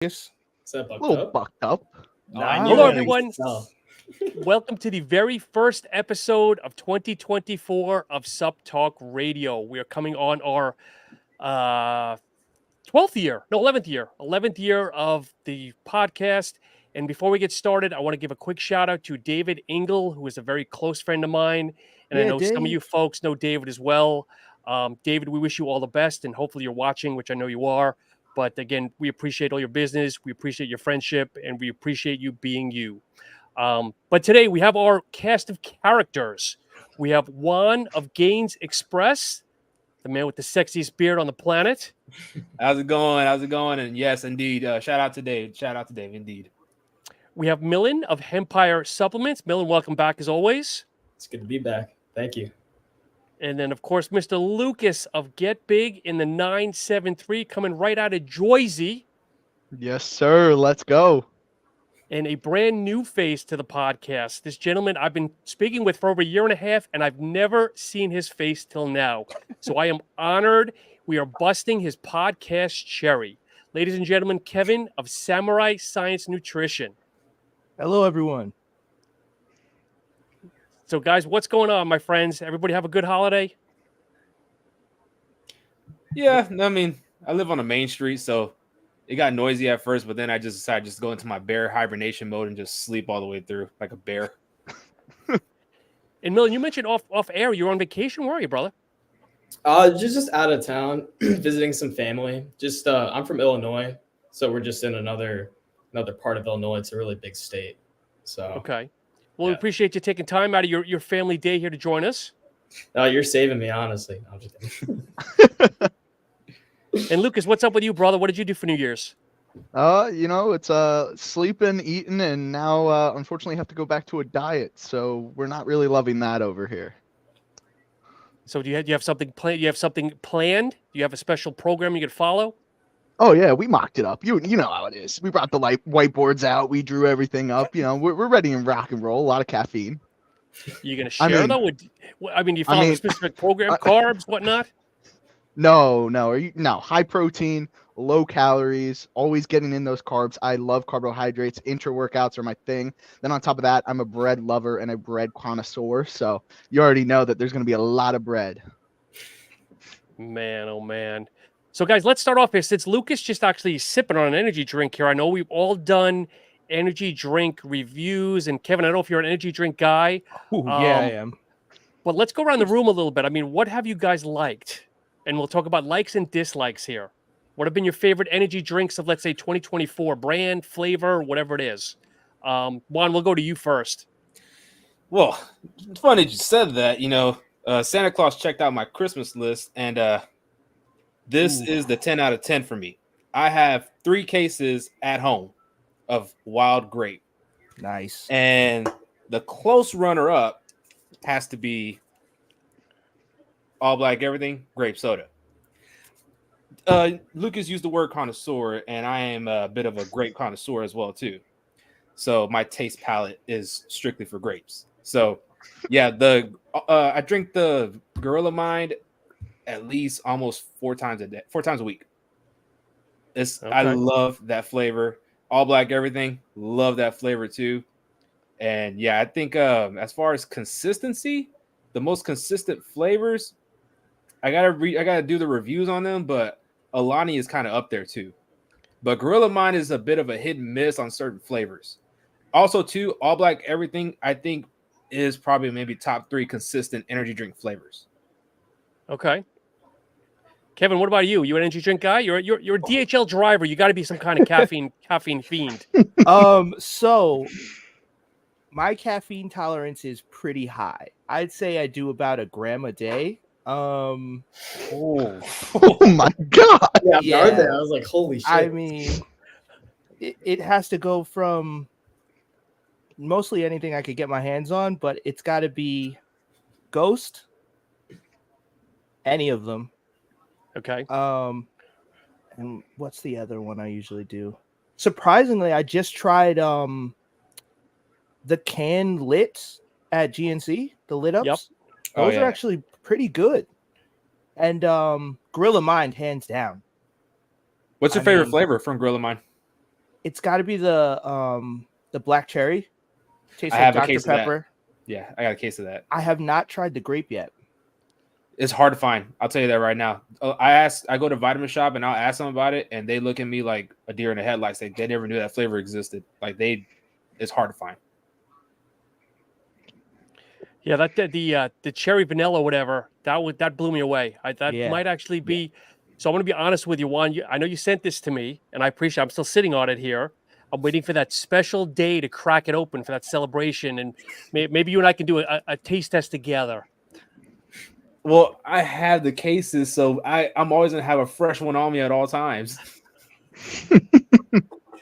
Yes. Is that A bucked little up? bucked up. Oh, I knew Hello, that. everyone. Oh. Welcome to the very first episode of 2024 of Supptalk Radio. We are coming on our 12th year, no, 11th year of the podcast. And before we get started, I want to give a quick shout out to David Engel, who is a very close friend of mine. And I know some of you folks know David as well. David, we wish you all the best, and hopefully you're watching, which I know you are. But again, we appreciate all your business. We appreciate your friendship, and we appreciate you being you. But today we have our cast of characters. We have Juan of Gaines Express, the man with the sexiest beard on the planet. How's it going? How's it going? And yes, indeed. Shout out to Dave. Shout out to Dave, indeed. We have Millen of Hempire Supplements. Millen, welcome back as always. It's good to be back. Thank you. And then, of course, Mr. Lucas of Get Big in the 973, coming right out of Jersey. Yes, sir. Let's go. And a brand new face to the podcast. This gentleman I've been speaking with for over a year and a half, and I've never seen his face till now. So I am honored. We are busting his podcast cherry. Ladies and gentlemen, Kevin of Samurai Science Nutrition. Hello, everyone. So, guys, what's going on, my friends? Everybody have a good holiday? Yeah, I mean, I live on a main street, so it got noisy at first, but then I just decided just to go into my bear hibernation mode and just sleep all the way through like a bear. And Millen, you mentioned off air you're on vacation. Where are you, brother? Just out of town, visiting some family. I'm from Illinois, so we're just in another part of Illinois. It's a really big state. So Okay. Well, we appreciate you taking time out of your family day here to join us. You're saving me, honestly. I'm just kidding. And Lucas, what's up with you, brother? What did you do for New Year's? It's sleeping, eating, and now unfortunately have to go back to a diet. So we're not really loving that over here. So do you have something planned? You have something planned? Do you have a special program you could follow? Oh yeah, we mocked it up. You know how it is. We brought the whiteboards out. We drew everything up. You know, we're ready to rock and roll. A lot of caffeine. You gonna share though? Do you follow a specific program, carbs, whatnot? No. High protein, low calories, always getting in those carbs. I love carbohydrates. Intra workouts are my thing. Then on top of that, I'm a bread lover and a bread connoisseur. So you already know that there's going to be a lot of bread. Man, oh man. So guys, let's start off here. Since Lucas just actually sipping on an energy drink here, I know we've all done energy drink reviews. And Kevin, I don't know if you're an energy drink guy. Ooh, yeah, I am. But let's go around the room a little bit. I mean, what have you guys liked? And we'll talk about likes and dislikes here. What have been your favorite energy drinks of, let's say, 2024? Brand, flavor, whatever it is. Juan, we'll go to you first. Well, it's funny you said that. Santa Claus checked out my Christmas list, and this is the 10 out of 10 for me. I have 3 cases at home of wild grape. Nice. And the close runner-up has to be all black everything, grape soda. Lucas used the word connoisseur, and I am a bit of a grape connoisseur as well, too. So my taste palette is strictly for grapes. So, yeah, I drink the Gorilla Mind at least almost 4 times a week. I love that flavor. All black everything, love that flavor too. And yeah, I think as far as consistency, the most consistent flavors, I gotta do the reviews on them, but Alanine is kind of up there too. But Gorilla Mind is a bit of a hit and miss on certain flavors. Also, too, all black everything, I think, is probably maybe top 3 consistent energy drink flavors. Okay. Kevin, what about you? You an energy drink guy? You're a DHL driver. You got to be some kind of caffeine fiend. So my caffeine tolerance is pretty high. I'd say I do about 1 gram a day. Oh my God. Yeah, I was like, holy shit. I mean, it has to go from mostly anything I could get my hands on, but it's got to be Ghost, any of them. Okay. And what's the other one I usually do? Surprisingly, I just tried the canned lits at GNC, the lit ups. Yep. Those are actually pretty good. And Gorilla Mind, hands down. What's your favorite flavor from Gorilla Mind? It's got to be the black cherry. Tastes I like have a Dr. case of that. Pepper. Yeah, I got a case of that. I have not tried the grape yet. It's hard to find. I'll tell you that right now. I go to Vitamin Shop and I'll ask them about it, and they look at me like a deer in the headlights. They never knew that flavor existed. It's hard to find. Yeah, the cherry vanilla, whatever, that blew me away. Might actually be. So I'm going to be honest with you, Juan. I know you sent this to me, and I appreciate. I'm still sitting on it here. I'm waiting for that special day to crack it open for that celebration, and maybe you and I can do a taste test together. Well, I have the cases, so I'm always gonna have a fresh one on me at all times.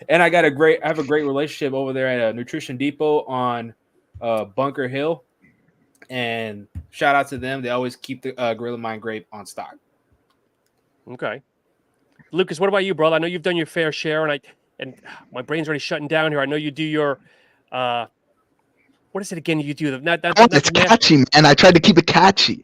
And I have a great relationship over there at Nutrition Depot on Bunker Hill. And shout out to them. They always keep the Gorilla Mind grape on stock. Okay. Lucas, what about you, brother? I know you've done your fair share, and my brain's already shutting down here. I know you do your what is it again? You do it's catchy, man. I tried to keep it catchy.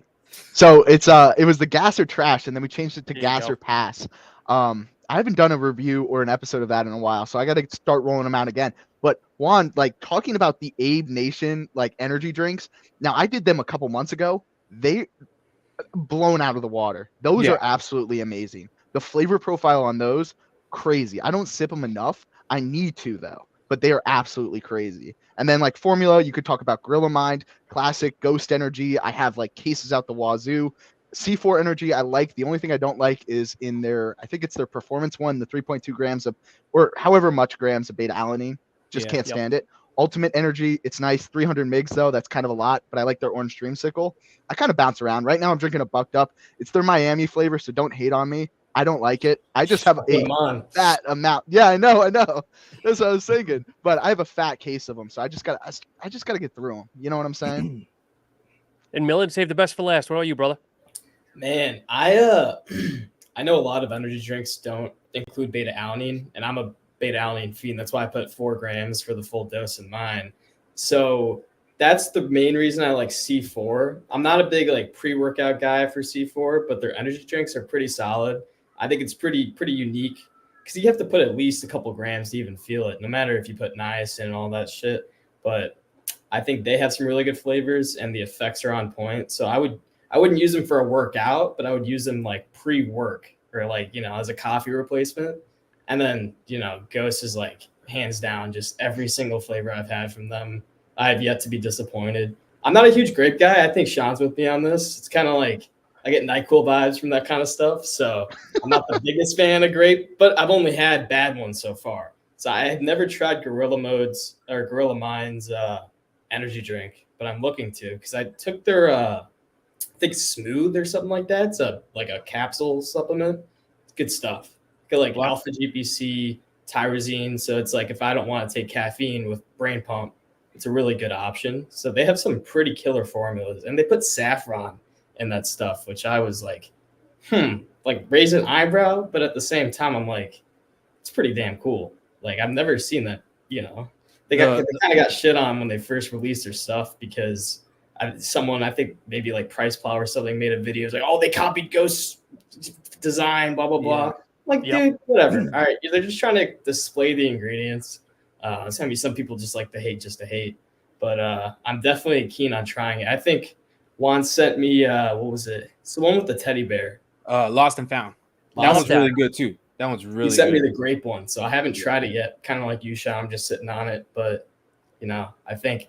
So it was the gas or trash, and then we changed it to gas or pass. I haven't done a review or an episode of that in a while, so I got to start rolling them out again. But Juan, like talking about the Abe Nation like energy drinks. Now I did them a couple months ago. They blown out of the water. Those are absolutely amazing. The flavor profile on those, crazy. I don't sip them enough. I need to though, but they are absolutely crazy. And then like formula, you could talk about Gorilla Mind, Classic, Ghost Energy. I have like cases out the wazoo. C4 Energy, I like. The only thing I don't like is in their, I think it's their performance one, the 3.2 grams of, or however much grams of beta alanine. Just can't stand it. Ultimate Energy, it's nice. 300 mgs though, that's kind of a lot, but I like their orange dreamsicle. I kind of bounce around. Right now I'm drinking a Bucked Up. It's their Miami flavor, so don't hate on me. I don't like it. I just have a fat amount. Yeah, I know. That's what I was thinking. But I have a fat case of them, so I just gotta get through them. You know what I'm saying? And Millen, save the best for last. What about you, brother? Man, I know a lot of energy drinks don't include beta alanine, and I'm a beta alanine fiend. That's why I put 4 grams for the full dose in mine. So that's the main reason I like C4. I'm not a big like pre-workout guy for C4, but their energy drinks are pretty solid. I think it's pretty unique because you have to put at least a couple grams to even feel it, no matter if you put niacin and all that shit. But I think they have some really good flavors and the effects are on point. So I wouldn't use them for a workout, but I would use them like pre-work or like, as a coffee replacement. And then, Ghost is like hands down just every single flavor I've had from them. I've yet to be disappointed. I'm not a huge grape guy. I think Sean's with me on this. It's kind of like I get NyQuil vibes from that kind of stuff. So I'm not the biggest fan of grape, but I've only had bad ones so far. So I have never tried Gorilla Mind's energy drink, but I'm looking to because I took their I think Smooth or something like that. It's like a capsule supplement. It's good stuff. Got like alpha GPC, tyrosine. So it's like if I don't want to take caffeine with Brain Pump, it's a really good option. So they have some pretty killer formulas, and they put saffron in that stuff, which I was like, like raise an eyebrow, but at the same time, I'm like, it's pretty damn cool. Like I've never seen that. They kind of got shit on when they first released their stuff because someone, I think maybe like Price Plow or something, made a video. It's like, oh, they copied Ghost design, blah blah blah. Yeah. Like, dude, whatever. All right, they're just trying to display the ingredients. It's gonna be some people just like to hate just to hate, but I'm definitely keen on trying it. I think Juan sent me what was it? It's the one with the teddy bear. Lost and Found. That one's really good too. That one's really good. He sent me the grape one, so I haven't tried it yet. Kind of like you, Sean. I'm just sitting on it, but I think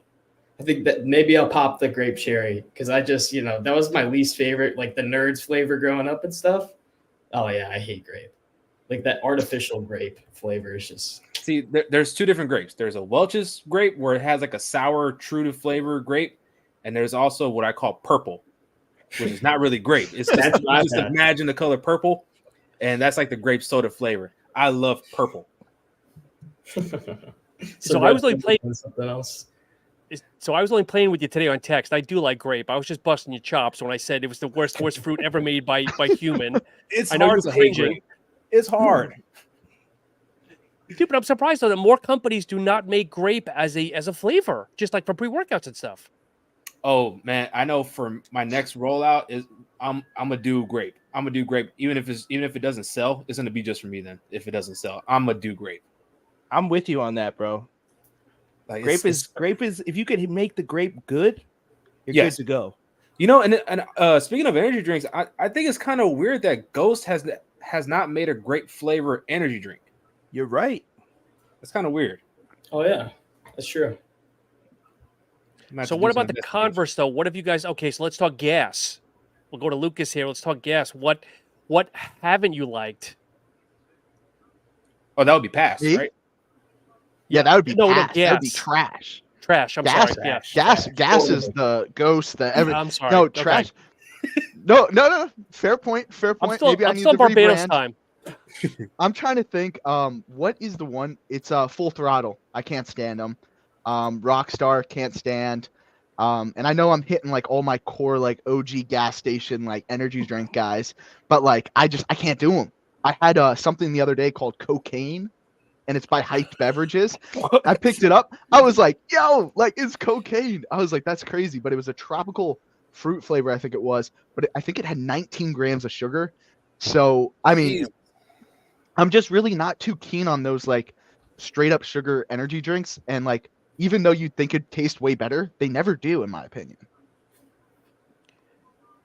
that maybe I'll pop the grape cherry because I just that was my least favorite, like the Nerds flavor growing up and stuff. Oh yeah, I hate grape. Like that artificial grape flavor is just. See, there's 2 different grapes. There's a Welch's grape where it has like a sour, true to flavor grape, and there's also what I call purple, which is not really grape. It's just imagine the color purple, and that's like the grape soda flavor. I love purple. So I was only playing something else. So I was only playing with you today on text. I do like grape. I was just busting your chops when I said it was the worst fruit ever made by human. I know you're cringing. It's hard. Dude, but I'm surprised though that more companies do not make grape as a flavor, just like for pre-workouts and stuff. Oh man, I know for my next rollout is I'm gonna do grape. I'm gonna do grape even if it doesn't sell. It's gonna be just for me then. If it doesn't sell, I'm gonna do grape. I'm with you on that, bro. Like Grape is if you could make the grape good, you're Yes. good to go. You know, and speaking of energy drinks, I think it's kind of weird that Ghost has not made a grape flavor energy drink. You're right. It's kind of weird. Oh yeah, that's true. So what about the converse though? What have you guys? Okay, so let's talk gas. We'll go to Lucas here. Let's talk gas. What haven't you liked? Oh, that would be pass, Me? right? Yeah, that would be No, ass. That would be gas. trash. Trash. I'm Gas, sorry. Yeah. gas is the Ghost. The I'm sorry. No, Okay. trash. No. Fair point. I'm Maybe I I'm need still to Barbados rebrand. time. I'm trying to think. What is the one? It's Full Throttle. I can't stand them. Rockstar can't stand. And I know I'm hitting like all my core like OG gas station like energy drink guys, but like I can't do them. I had something the other day called Cocaine, and it's by Hyped Beverages. I picked it up. I was like, yo, like it's cocaine. I was like, that's crazy. But it was a tropical fruit flavor, I think it was. But I think it had 19 grams of sugar. So, I mean, I'm just really not too keen on those like straight up sugar energy drinks. And like, even though you'd think it'd taste way better, they never do, in my opinion.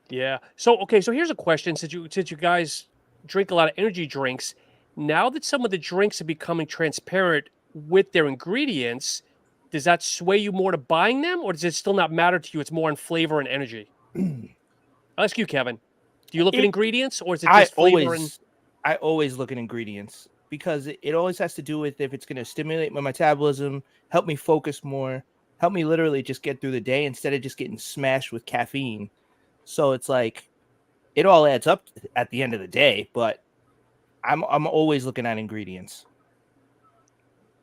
Yeah. So okay. So here's a question: since you guys drink a lot of energy drinks, now that some of the drinks are becoming transparent with their ingredients, does that sway you more to buying them, or does it still not matter to you? It's more on flavor and energy. I'll ask you, Kevin. Do you look at ingredients, or is it just flavor? I always look at ingredients because it always has to do with if it's going to stimulate my metabolism, help me focus more, help me literally just get through the day instead of just getting smashed with caffeine. So it's like it all adds up at the end of the day, but I'm always looking at ingredients.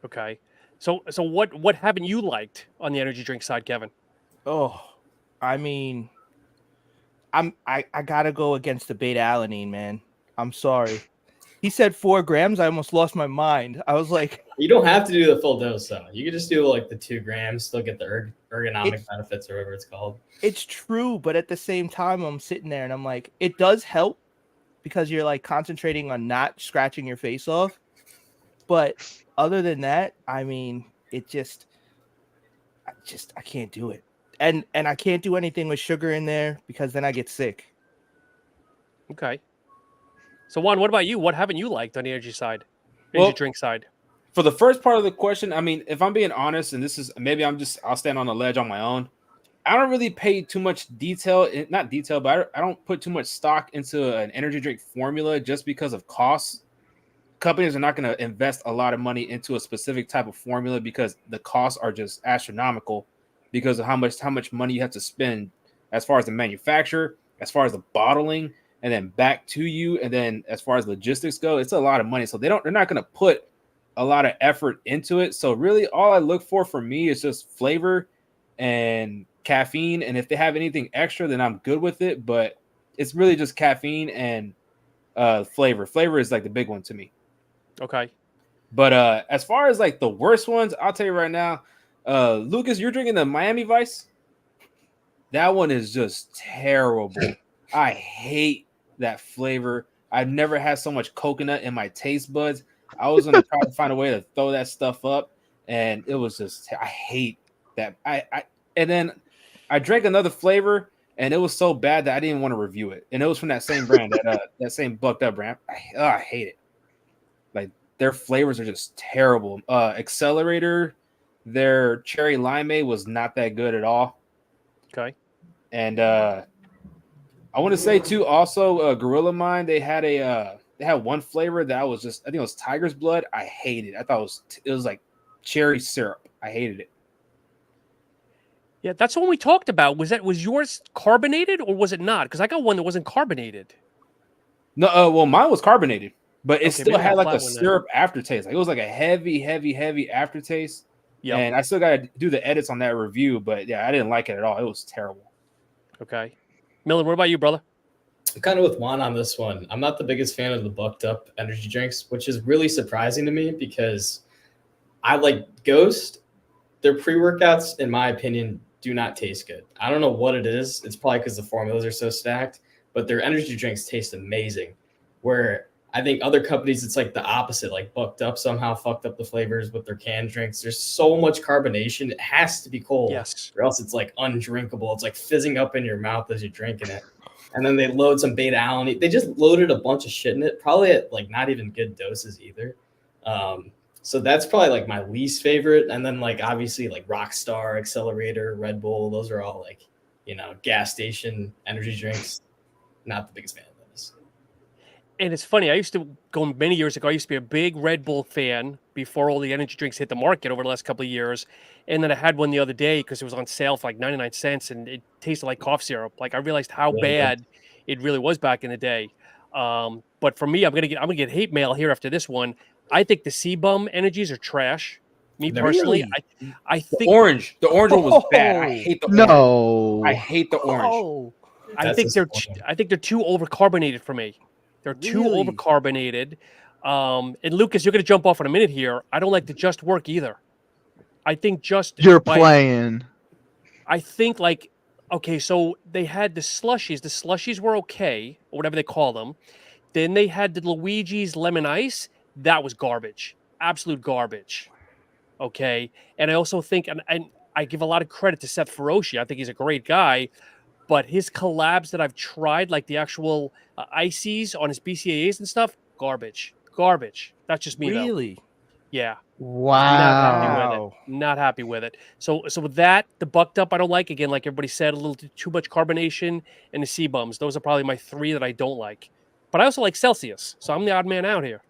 Okay. So what haven't you liked on the energy drink side, Kevin? Oh, I mean, I gotta go against the beta alanine, man. I'm sorry. He said 4 grams. I almost lost my mind. I was like, you don't have to do the full dose though. You can just do like the 2 grams, still get the ergonomic benefits or whatever it's called. It's true, but at the same time, I'm sitting there and I'm like, it does help because you're like concentrating on not scratching your face off. But other than that, I mean, I can't do it. And I can't do anything with sugar in there because then I get sick. Okay. So Juan, what about you? What haven't you liked on the energy side? Energy drink side? For the first part of the question, I mean, if I'm being honest, and this is maybe I'll stand on a ledge on my own. I don't really pay too much not detail, but I don't put too much stock into an energy drink formula just because of costs. Companies are not going to invest a lot of money into a specific type of formula because the costs are just astronomical because of how much money you have to spend as far as the manufacturer, as far as the bottling, and then back to you, and then as far as logistics go, it's a lot of money. So they're not going to put a lot of effort into it. So really, all I look for me is just flavor and caffeine, and if they have anything extra, then I'm good with it. But it's really just caffeine and flavor. Flavor is like the big one to me. Okay. But as far as like the worst ones, I'll tell you right now, Lucas, you're drinking the Miami Vice. That one is just terrible. I hate that flavor. I've never had so much coconut in my taste buds. I was gonna try to find a way to throw that stuff up, and it was just I hate that. And then I drank another flavor, and it was so bad that I didn't want to review it. And it was from that same brand, that same bucked up brand. I hate it. Like their flavors are just terrible. Accelerator, their cherry limeade was not that good at all. Okay. And I want to say too, also Gorilla Mind, they had one flavor that was just, I think it was Tiger's Blood. I hated it. I thought it was like cherry syrup. I hated it. Yeah, that's the one we talked about. Was yours carbonated or was it not? Because I got one that wasn't carbonated. No, well, mine was carbonated, but it still maybe had that like a flat one then. syrup aftertaste. Like it was like a heavy aftertaste. Yeah. And I still got to do the edits on that review, but yeah, I didn't like it at all. It was terrible. Okay. Miller, what about you, brother? I'm kind of with Juan on this one. I'm not the biggest fan of the bucked up energy drinks, which is really surprising to me because I like Ghost. Their pre-workouts, in my opinion, do not taste good. I don't know what it is. It's probably because the formulas are so stacked, but their energy drinks taste amazing. Where I think other companies, it's like the opposite, like Bucked Up somehow fucked up the flavors with their canned drinks. There's so much carbonation. It has to be cold. Yes. Or else it's like undrinkable. It's like fizzing up in your mouth as you're drinking it. And then they load some beta alanine. They just loaded a bunch of shit in it, probably at like not even good doses either. So that's probably like my least favorite. And then like obviously like Rockstar, Accelerator, Red Bull, those are all like, gas station energy drinks. Not the biggest fan of those. And it's funny, I used to go many years ago. I used to be a big Red Bull fan before all the energy drinks hit the market over the last couple of years. And then I had one the other day because it was on sale for like 99 cents and it tasted like cough syrup. Like I realized how bad it really was back in the day. But for me, I'm gonna get hate mail here after this one. I think the C-Bum energies are trash. Me personally, I think the orange one was bad. I hate the orange. No, I hate the orange. I think they're too overcarbonated for me. They're too overcarbonated. And Lucas, you're going to jump off in a minute here. I don't like the Just Work either. I think you're playing. I think like, okay, so they had the slushies. The slushies were okay, or whatever they call them. Then they had the Luigi's Lemon Ice. That was garbage. Absolute garbage. Okay. And I also think, and I give a lot of credit to Seth Feroci. I think he's a great guy. But his collabs that I've tried, like the actual ices on his BCAAs and stuff, garbage. That's just me, Really? though. Yeah. Wow. Not happy with it. So with that, the Bucked Up I don't like. Again, like everybody said, a little too much carbonation, and the C-Bums. Those are probably my three that I don't like. But I also like Celsius, so I'm the odd man out here.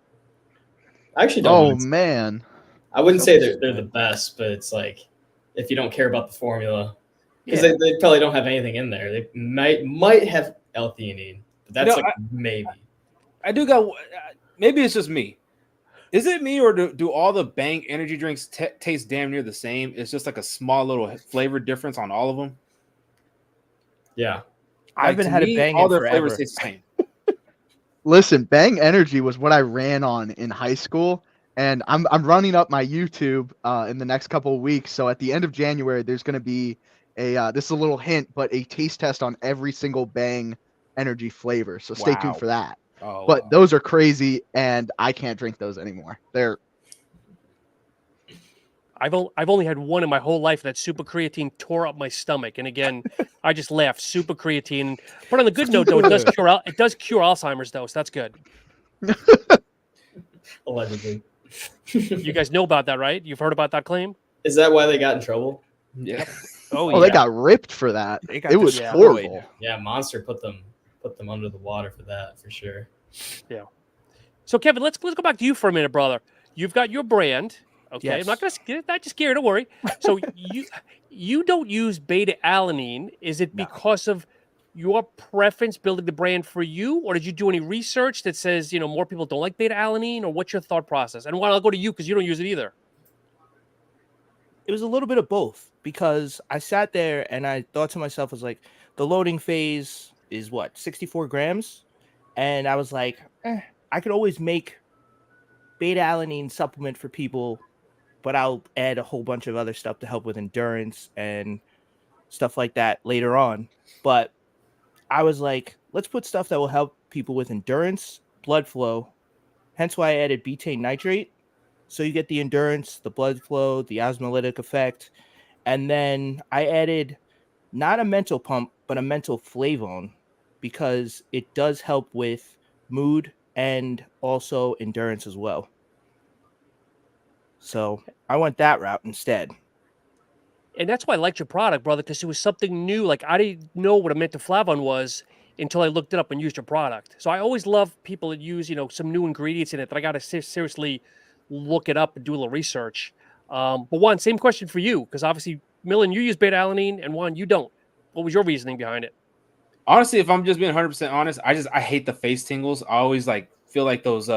I actually don't. Oh man. I wouldn't say they're the best, but it's like if you don't care about the formula, because they probably don't have anything in there. They might have L-theanine, but that's maybe. I do got. Maybe it's just me. Is it me or do all the Bang energy drinks taste damn near the same? It's just like a small little flavor difference on all of them. Yeah, I haven't had a Bang all in their forever. flavors taste the same. Listen, Bang Energy was what I ran on in high school, and I'm running up my YouTube in the next couple of weeks. So at the end of January, there's going to be this is a little hint, but a taste test on every single Bang Energy flavor. So stay tuned for that. Oh, but those are crazy, and I can't drink those anymore. I've only had one in my whole life. That super creatine tore up my stomach, and again, I just laughed. Super creatine. But on the good note, though, it does cure Alzheimer's, though, so that's good. Allegedly. You guys know about that, right? You've heard about that claim? Is that why they got in trouble? Yeah. Oh, they got ripped for that. It was horrible. Yeah, Monster put them under the water for that, for sure. Yeah. So Kevin, let's go back to you for a minute, brother. You've got your brand. Okay, yes. I'm not gonna get scared. Don't worry. So you don't use beta alanine. Is it because of your preference building the brand for you, or did you do any research that says more people don't like beta alanine, or what's your thought process? And I'll go to you because you don't use it either. It was a little bit of both, because I sat there and I thought to myself, I was like, the loading phase is 64 grams, and I was like, I could always make beta alanine supplement for people, but I'll add a whole bunch of other stuff to help with endurance and stuff like that later on. But I was like, let's put stuff that will help people with endurance, blood flow. Hence why I added betaine nitrate. So you get the endurance, the blood flow, the osmolytic effect. And then I added not a mental pump, but a mental flavone, because it does help with mood and also endurance as well. So I went that route instead. And that's why I liked your product, brother, because it was something new. Like, I didn't know what a mentoflavone was until I looked it up and used your product. So I always love people that use, some new ingredients in it that I got to seriously look it up and do a little research. But Juan, same question for you, because obviously, Millen, you use beta alanine, and Juan, you don't. What was your reasoning behind it? Honestly, if I'm just being 100% honest, I hate the face tingles. I always feel like those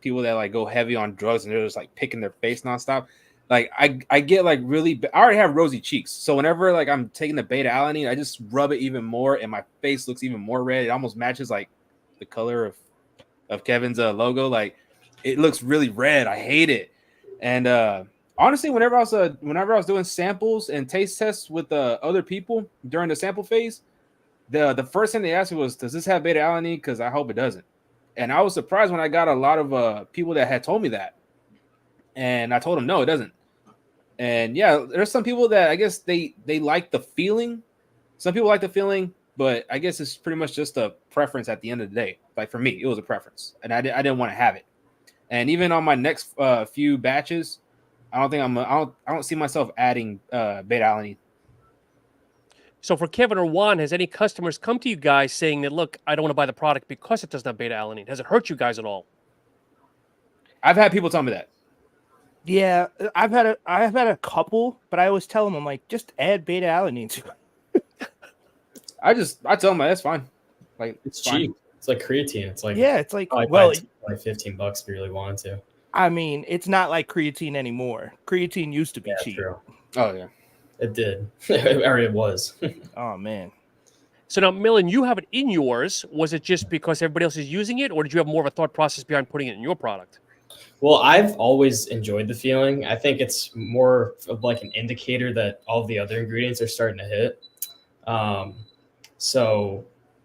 people that go heavy on drugs and they're just picking their face nonstop. I get really, I already have rosy cheeks. So whenever I'm taking the beta alanine, I just rub it even more and my face looks even more red. It almost matches the color of Kevin's logo. It looks really red. I hate it. And honestly, whenever I was doing samples and taste tests with other people during the sample phase, the first thing they asked me was, does this have beta alanine? Because I hope it doesn't. And I was surprised when I got a lot of people that had told me that. And I told them, no, it doesn't. And yeah, there's some people that I guess they like the feeling. Some people like the feeling, but I guess it's pretty much just a preference at the end of the day. Like for me, it was a preference, and I didn't want to have it. And even on my next few batches, I don't see myself adding beta-alanine. So for Kevin or Juan, has any customers come to you guys saying that, look, I don't want to buy the product because it doesn't have beta-alanine? Has it hurt you guys at all? I've had people tell me that. Yeah, I've had a couple, but I always tell them, I'm like, just add beta-alanine to it. I tell them that's fine. Like It's fine. cheap. It's like creatine. It's like well, like $15 if you really wanted to. I mean, it's not like creatine anymore. Creatine used to be cheap. True. Oh yeah, it did. Or it was. Oh man. So now, Millen, you have it in yours. Was it just because everybody else is using it, or did you have more of a thought process behind putting it in your product? Well, I've always enjoyed the feeling. I think it's more of like an indicator that all the other ingredients are starting to hit. So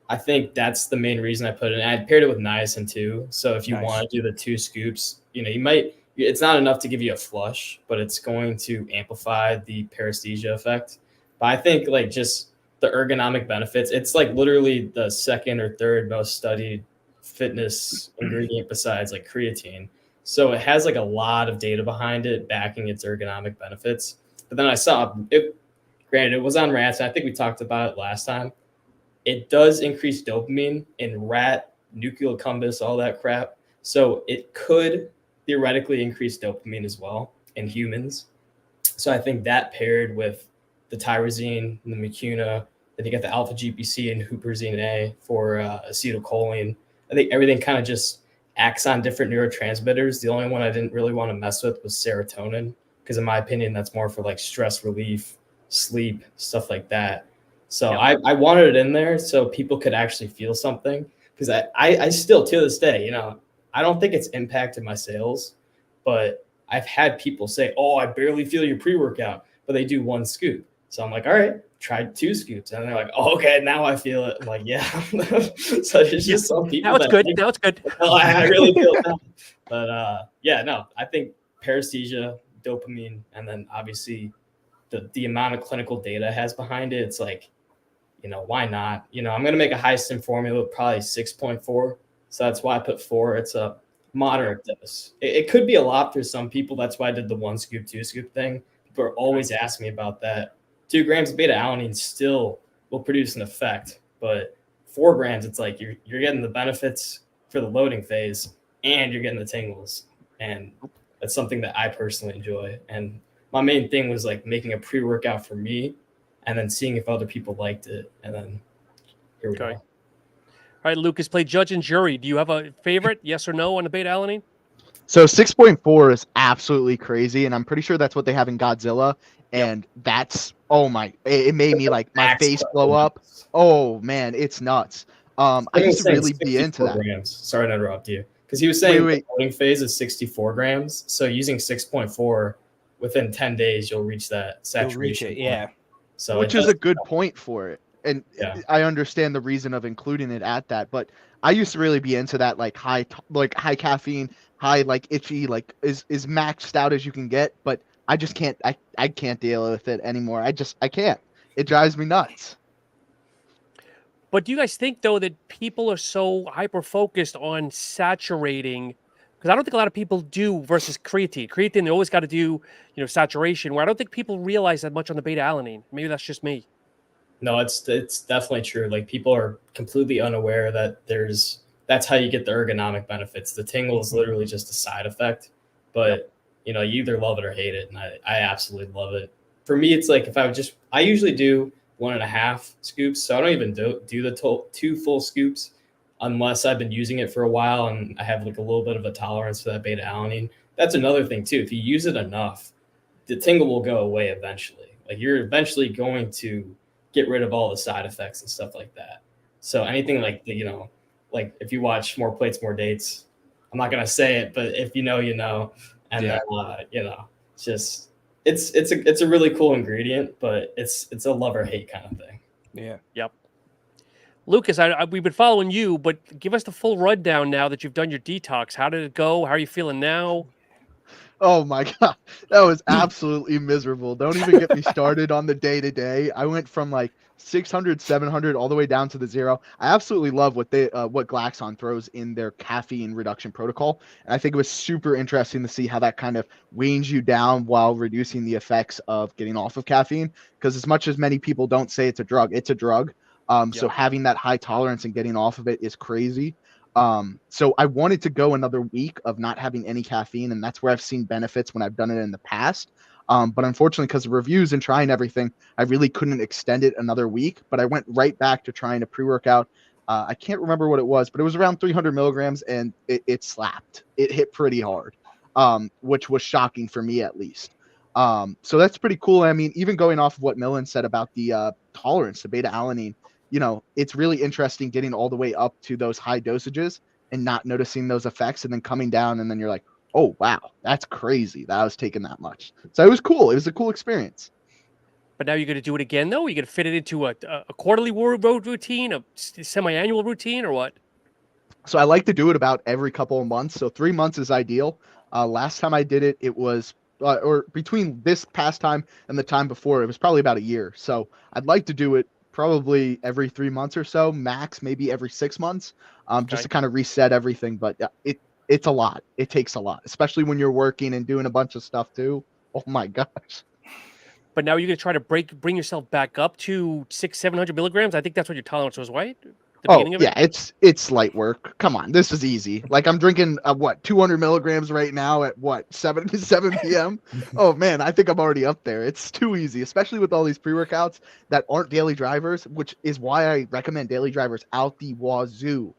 I think that's the main reason I put it in. I paired it with niacin too. So if you want to do the 2 scoops, it's not enough to give you a flush, but it's going to amplify the paresthesia effect. But I think like just the ergonomic benefits, it's like literally the second or third most studied fitness ingredient besides like creatine. So it has like a lot of data behind it backing its ergonomic benefits. But then I saw it, granted, it was on rats. I think we talked about it last time. It does increase dopamine in rat, nuclear accumbens, all that crap. So it could theoretically increase dopamine as well in humans. So I think that paired with the tyrosine and the mucuna, then you got the alpha GPC and huperzine A for acetylcholine. I think everything kind of just acts on different neurotransmitters. The only one I didn't really want to mess with was serotonin, because in my opinion, that's more for like stress relief, sleep, stuff like that. So I wanted it in there so people could actually feel something, because I still, to this day, I don't think it's impacted my sales, but I've had people say, oh, I barely feel your pre-workout, but they do 1 scoop. So I'm like, all right, try 2 scoops. And they're like, oh, okay, now I feel it. I'm like, yeah. So it's just some people. Now it's good. Now it's good. I really feel that. But I think paresthesia, dopamine, and then obviously the amount of clinical data has behind it. It's like, why not? I'm going to make a high stim formula, probably 6.4. So that's why I put 4. It's a moderate dose. It could be a lot for some people. That's why I did the 1 scoop, 2 scoop thing. People are always asking me about that. 2 grams of beta-alanine still will produce an effect, but 4 grams, it's like you're getting the benefits for the loading phase and you're getting the tingles. And that's something that I personally enjoy. And my main thing was like making a pre-workout for me and then seeing if other people liked it. And then here we go. All right, Lucas, play judge and jury. Do you have a favorite, yes or no, on the beta-alanine? So 6.4 is absolutely crazy, and I'm pretty sure that's what they have in Godzilla. And that's, oh my, it made me like my face blow up. Oh man, it's nuts. I used to really be into that. Grams. Sorry to interrupt you, because he was saying the loading phase is 64 grams. So using 6.4 within 10 days, you'll reach that saturation. You'll reach it, yeah. So which is a good point for it. And I understand the reason of including it at that, but I used to really be into that, like high caffeine, high like itchy, like is maxed out as you can get. But I just can't. I can't deal with it anymore. I can't. It drives me nuts. But do you guys think though that people are so hyper focused on saturating? Because I don't think a lot of people do versus creatine. Creatine, they always got to do saturation. Where I don't think people realize that much on the beta-alanine. Maybe that's just me. No, it's definitely true. Like people are completely unaware that that's how you get the ergonomic benefits. The tingle is literally just a side effect, but you either love it or hate it. And I absolutely love it. For me, it's like I usually do 1.5 scoops. So I don't even do the 2 full scoops unless I've been using it for a while and I have like a little bit of a tolerance for that beta-alanine. That's another thing too. If you use it enough, the tingle will go away eventually. Like you're eventually going to get rid of all the side effects and stuff like that. So anything like like if you watch More Plates, More Dates, I'm not gonna say it, but if you know, and it's a really cool ingredient, but it's a love or hate kind of thing. Yeah. Yep. Lucas, we've been following you, but give us the full rundown now that you've done your detox. How did it go? How are you feeling now? Oh my God, that was absolutely miserable. Don't even get me started on the day to day. I went from like 600, 700 all the way down to the zero. I absolutely love what Glaxon throws in their caffeine reduction protocol. And I think it was super interesting to see how that kind of weans you down while reducing the effects of getting off of caffeine. Because as much as many people don't say it's a drug, it's a drug. So having that high tolerance and getting off of it is crazy. So I wanted to go another week of not having any caffeine, and that's where I've seen benefits when I've done it in the past. But unfortunately, because of reviews and trying everything, I really couldn't extend it another week. But I went right back to trying to pre-workout. I can't remember what it was, but it was around 300 milligrams, and it slapped. It hit pretty hard, which was shocking for me at least. So that's pretty cool. I mean, even going off of what Millen said about the tolerance to beta alanine, it's really interesting getting all the way up to those high dosages and not noticing those effects and then coming down. And then you're like, oh, wow, that's crazy that I was taking that much. So it was cool. It was a cool experience. But now you're going to do it again, though? You're going to fit it into a quarterly road routine, a semi-annual routine, or what? So I like to do it about every couple of months. So 3 months is ideal. Last time I did it, it was or between this past time and the time before, it was probably about a year. So I'd like to do it probably every 3 months or so, max maybe every 6 months, just to kind of reset everything. But it's a lot. It takes a lot, especially when you're working and doing a bunch of stuff too. Oh my gosh. But now you're going to try to bring yourself back up to 600-700 milligrams. I think that's what your tolerance was, right? It's light work. Come on, this is easy. Like I'm drinking 200 milligrams right now at 7 p.m. Oh man, I think I'm already up there. It's too easy, especially with all these pre-workouts that aren't daily drivers, which is why I recommend daily drivers out the wazoo.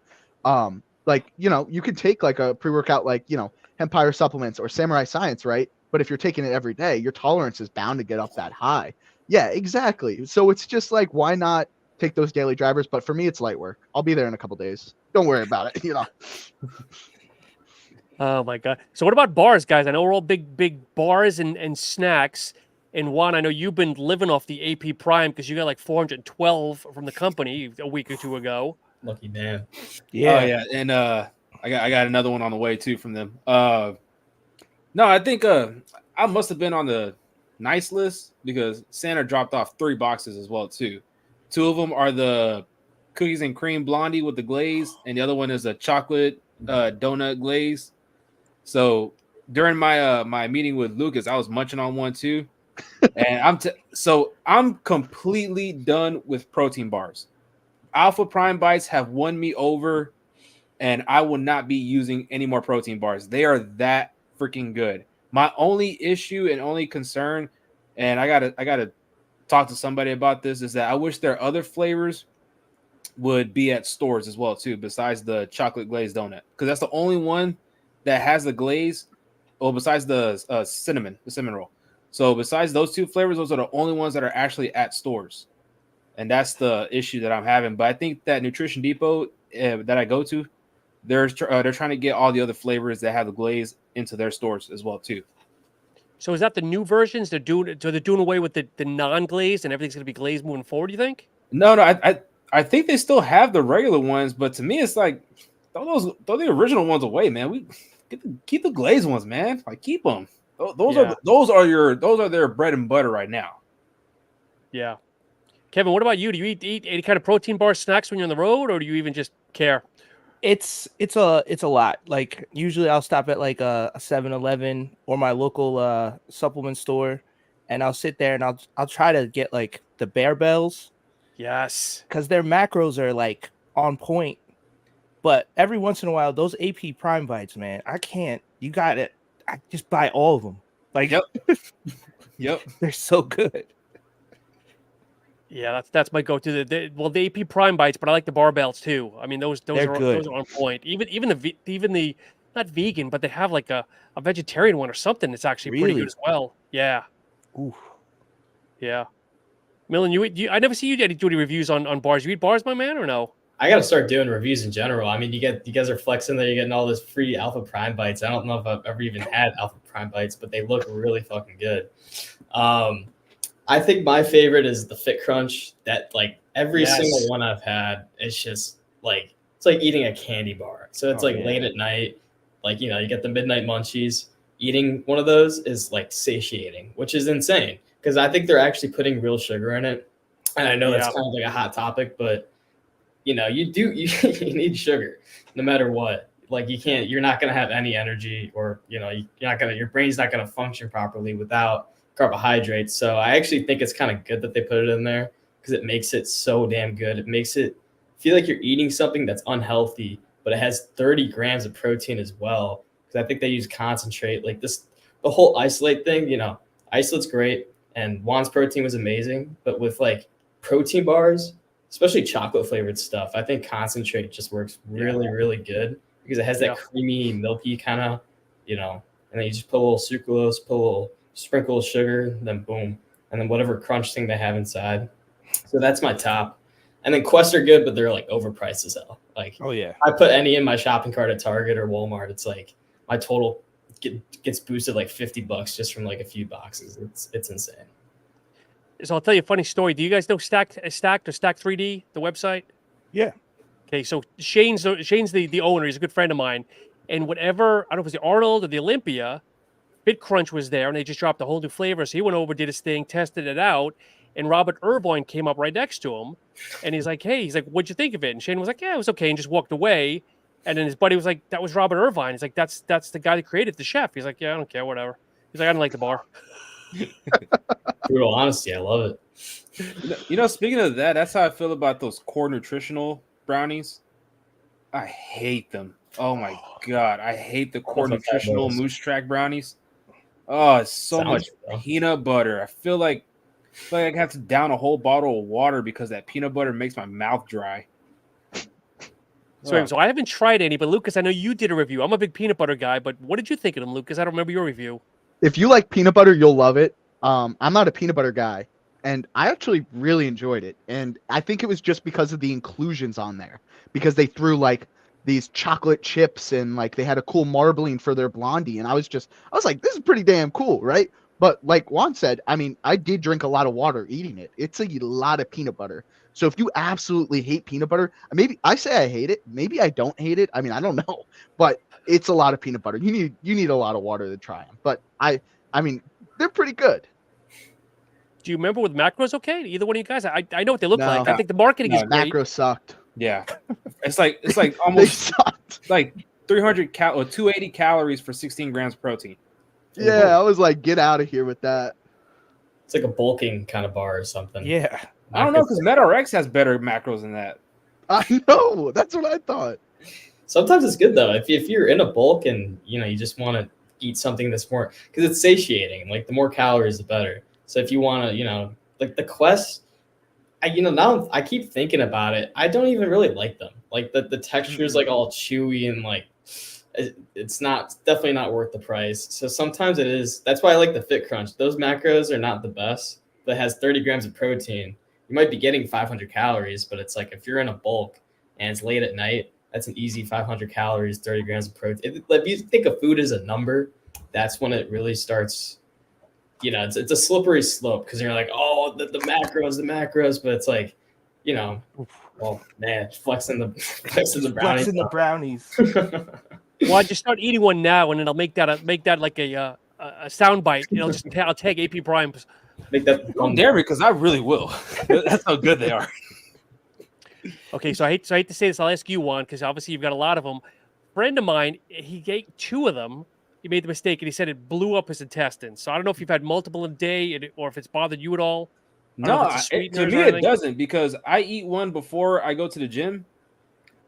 You can take like a pre-workout like Hempire supplements or Samurai Science, right? But if you're taking it every day, your tolerance is bound to get up that high. Yeah, exactly. So it's just like, why not take those daily drivers? But for me, it's light work. I'll be there in a couple days. Don't worry about it. Oh my God. So what about bars, guys? I know we're all big bars and snacks. And Juan, I know you've been living off the AP Prime because you got like 412 from the company a week or two ago. Lucky man. Yeah. Oh yeah. And I got another one on the way too from them. No, I think I must have been on the nice list because Santa dropped off 3 boxes as well too. 2 of them are the cookies and cream blondie with the glaze, and the other one is a chocolate donut glaze. So during my my meeting with Lucas, I was munching on one too, and I'm completely done with protein bars. Alpha Prime Bites have won me over, and I will not be using any more protein bars. They are that freaking good. My only issue and only concern, and I gotta talk to somebody about this, is that I wish their other flavors would be at stores as well too, besides the chocolate glazed donut, because that's the only one that has the glaze. Well, besides the cinnamon roll. So besides those 2 flavors, those are the only ones that are actually at stores, and that's the issue that I'm having. But I think that Nutrition Depot that I go to, they're trying to get all the other flavors that have the glaze into their stores as well too. So is that the new versions? They're doing away with the non-glazed and everything's going to be glazed moving forward, you think? No, I think they still have the regular ones, but to me it's like throw the original ones away, man. We keep the glazed ones, man. Like keep them. Those are their bread and butter right now. Yeah. Kevin, what about you? Do you eat any kind of protein bar snacks when you're on the road, or do you even just care? It's a lot. Like usually I'll stop at like a 7-Eleven or my local supplement store, and I'll sit there and I'll try to get like the Bear Bells. Yes. Because their macros are like on point. But every once in a while, those AP Prime Bites, man, I can't. You got it. I just buy all of them. Like, yep. They're so good. Yeah, that's my go-to. The AP Prime Bites, but I like the barbells too. I mean, those are on point. Even the not vegan, but they have like a vegetarian one or something that's actually pretty good as well. Yeah. Ooh. Yeah. Millen, I never see you do any reviews on bars. You eat bars, my man, or no? I got to start doing reviews in general. I mean, you guys are flexing there. You're getting all this free Alpha Prime Bites. I don't know if I've ever even had Alpha Prime Bites, but they look really fucking good. I think my favorite is the Fit Crunch. That like every Yes. single one I've had, it's just like it's like eating a candy bar. So it's like late at night, like you get the midnight munchies. Eating one of those is like satiating, which is insane because I think they're actually putting real sugar in it. And I know that's kind of like a hot topic, but you need sugar no matter what. Like you're not gonna have any energy, or your brain's not gonna function properly without carbohydrates. So I actually think it's kind of good that they put it in there because it makes it so damn good. It makes it feel like you're eating something that's unhealthy, but it has 30 grams of protein as well. Because I think they use concentrate, like the whole isolate thing. Isolate's great, and Juan's protein was amazing, but with like protein bars, especially chocolate flavored stuff, I think concentrate just works really, really good because it has that creamy, milky kind of, and then you just put a little sucralose, put a little sprinkle of sugar, then boom, and then whatever crunch thing they have inside. So that's my top. And then Quest are good, but they're like overpriced as hell. Like, I put any in my shopping cart at Target or Walmart, it's like my total gets boosted like $50 just from like a few boxes. It's insane. So I'll tell you a funny story. Do you guys know Stacked or Stack 3D, the website? Yeah. Okay, so Shane's the owner. He's a good friend of mine. And whatever, I don't know if it was the Arnold or the Olympia, Bit Crunch was there, and they just dropped a whole new flavor. So he went over, did his thing, tested it out, and Robert Irvine came up right next to him, and he's like, what'd you think of it? And Shane was like, yeah, it was okay, and just walked away. And then his buddy was like, that was Robert Irvine. He's like, that's the guy that created the chef. He's like, yeah, I don't care, whatever. He's like, I don't like the bar. Brutal honesty, I love it. Speaking of that, that's how I feel about those core nutritional brownies. I hate them. Oh my god, I hate the core nutritional Moose Track brownies. Oh, it's so much peanut butter. I feel like I have to down a whole bottle of water because that peanut butter makes my mouth dry. So I haven't tried any, but Lucas, I know you did a review. I'm a big peanut butter guy, but what did you think of them, Lucas? I don't remember your review. If you like peanut butter, you'll love it. I'm not a peanut butter guy, and I actually really enjoyed it. And I think it was just because of the inclusions on there, because they threw like these chocolate chips and like they had a cool marbling for their blondie. And I was like, this is pretty damn cool, right? But like Juan said, I mean, I did drink a lot of water eating it. It's a lot of peanut butter. So if you absolutely hate peanut butter, maybe I say I hate it. Maybe I don't hate it. I mean, I don't know, but it's a lot of peanut butter. You need a lot of water to try them. But I mean, they're pretty good. Do you remember with macros? Okay, either one of you guys. I know what they look like. I think the marketing is great. Macros sucked. Yeah, it's like almost like 300 or 280 calories for 16 grams of protein. Yeah, I was like, get out of here with that. It's like a bulking kind of bar or something. Yeah, I don't know because MetaRx has better macros than that. I know. That's what I thought. Sometimes it's good though. If you're in a bulk and you just want to eat something that's more, because it's satiating. Like the more calories, the better. So if you want to, like the Quest, now I keep thinking about it. I don't even really like them. Like the texture is like all chewy and like it's definitely not worth the price. So sometimes it is. That's why I like the Fit Crunch. Those macros are not the best, but it has 30 grams of protein. You might be getting 500 calories, but it's like if you're in a bulk and it's late at night, that's an easy 500 calories, 30 grams of protein. If you think of food as a number, that's when it really starts. It's a slippery slope because you're like, oh, the macros, but it's like, well, man, flexing the brownies. Flexing the brownies. Well, I just start eating one now, and then I'll make that like a sound bite. I'll tag AP Prime. Make that. Don't dare me, because I really will. That's how good they are. Okay, so I hate to say this. I'll ask you, Juan, because obviously you've got a lot of them. Friend of mine, he ate 2 of them. He made the mistake, and he said it blew up his intestines. So I don't know if you've had multiple a day, or if it's bothered you at all. No, to me it doesn't, because I eat one before I go to the gym.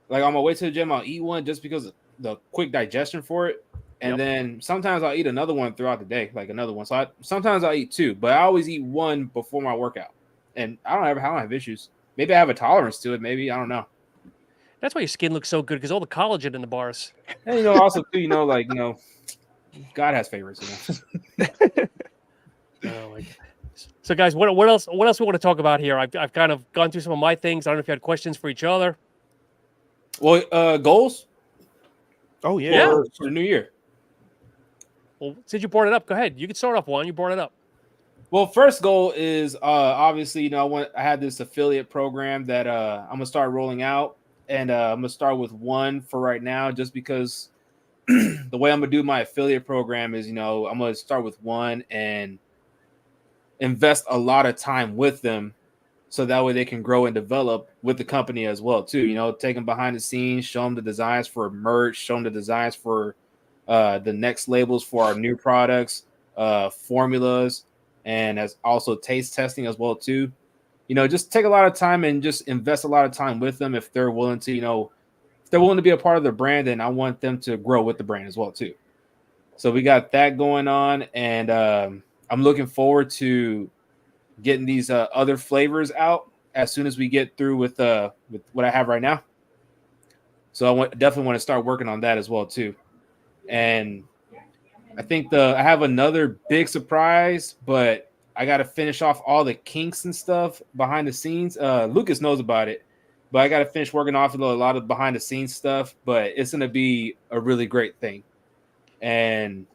Like on my way to the gym, I'll eat one just because of the quick digestion for it. And then sometimes I'll eat another one throughout the day, like another one. So sometimes I'll eat 2, but I always eat one before my workout. And I don't have issues. Maybe I have a tolerance to it. Maybe, I don't know. That's why your skin looks so good, because all the collagen in the bars. And also too, God has favorites. Oh my God. So guys, what else we want to talk about here? I've kind of gone through some of my things. I don't know if you had questions for each other. Well, goals? Oh yeah. For the new year. Well, since you brought it up, go ahead. You can start off, Juan. You brought it up. Well, first goal is obviously, I had this affiliate program that I'm gonna start rolling out, and I'm gonna start with one for right now, just because the way I'm gonna do my affiliate program is, I'm gonna start with one and invest a lot of time with them, so that way they can grow and develop with the company as well too. Take them behind the scenes, show them the designs for merch, show them the designs for the next labels for our new products, formulas, and as also taste testing as well too. Just take a lot of time and just invest a lot of time with them if they're willing to, if they're willing to be a part of the brand, and I want them to grow with the brand as well too. So we got that going on, and I'm looking forward to getting these other flavors out as soon as we get through with what I have right now. So definitely want to start working on that as well too. And I think I have another big surprise, but I got to finish off all the kinks and stuff behind the scenes. Lucas knows about it, but I got to finish working off a lot of behind the scenes stuff, but it's going to be a really great thing. And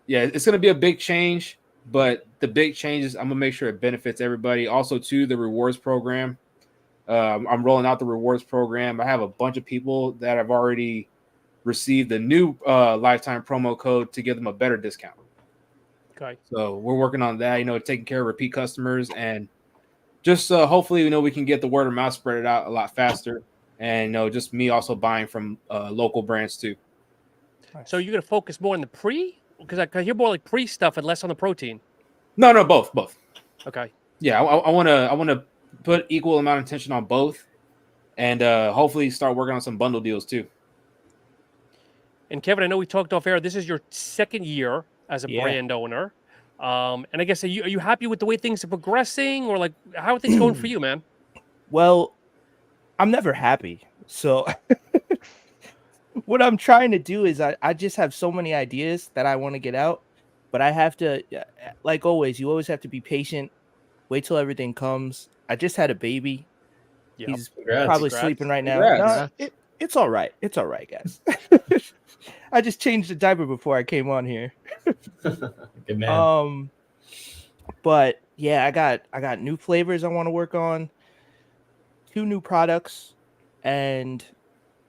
yeah, it's going to be a big change, but the big changes, I'm going to make sure it benefits everybody. Also, to the rewards program. I'm rolling out the rewards program. I have a bunch of people that have already received the new lifetime promo code to give them a better discount. Okay. So we're working on that, taking care of repeat customers, and just hopefully, we can get the word of mouth spread out a lot faster. And, just me also buying from local brands too. So you're going to focus more on the pre? Because I hear more like pre stuff and less on the protein. No, both. Okay. Yeah, I want to put equal amount of attention on both, and hopefully start working on some bundle deals too. And Kevin, I know we talked off air. This is your second year as a brand owner. And I guess, are you happy with the way things are progressing, or like how are things going for you, man? Well, I'm never happy. So what I'm trying to do is I just have so many ideas that I want to get out, but I have to, like always, you always have to be patient, wait till everything comes. I just had a baby. Yep. He's probably sleeping right now. No, it's all right. It's all right, guys. I just changed the diaper before I came on here. Good man. But yeah, I got new flavors I want to work on, 2 new products, and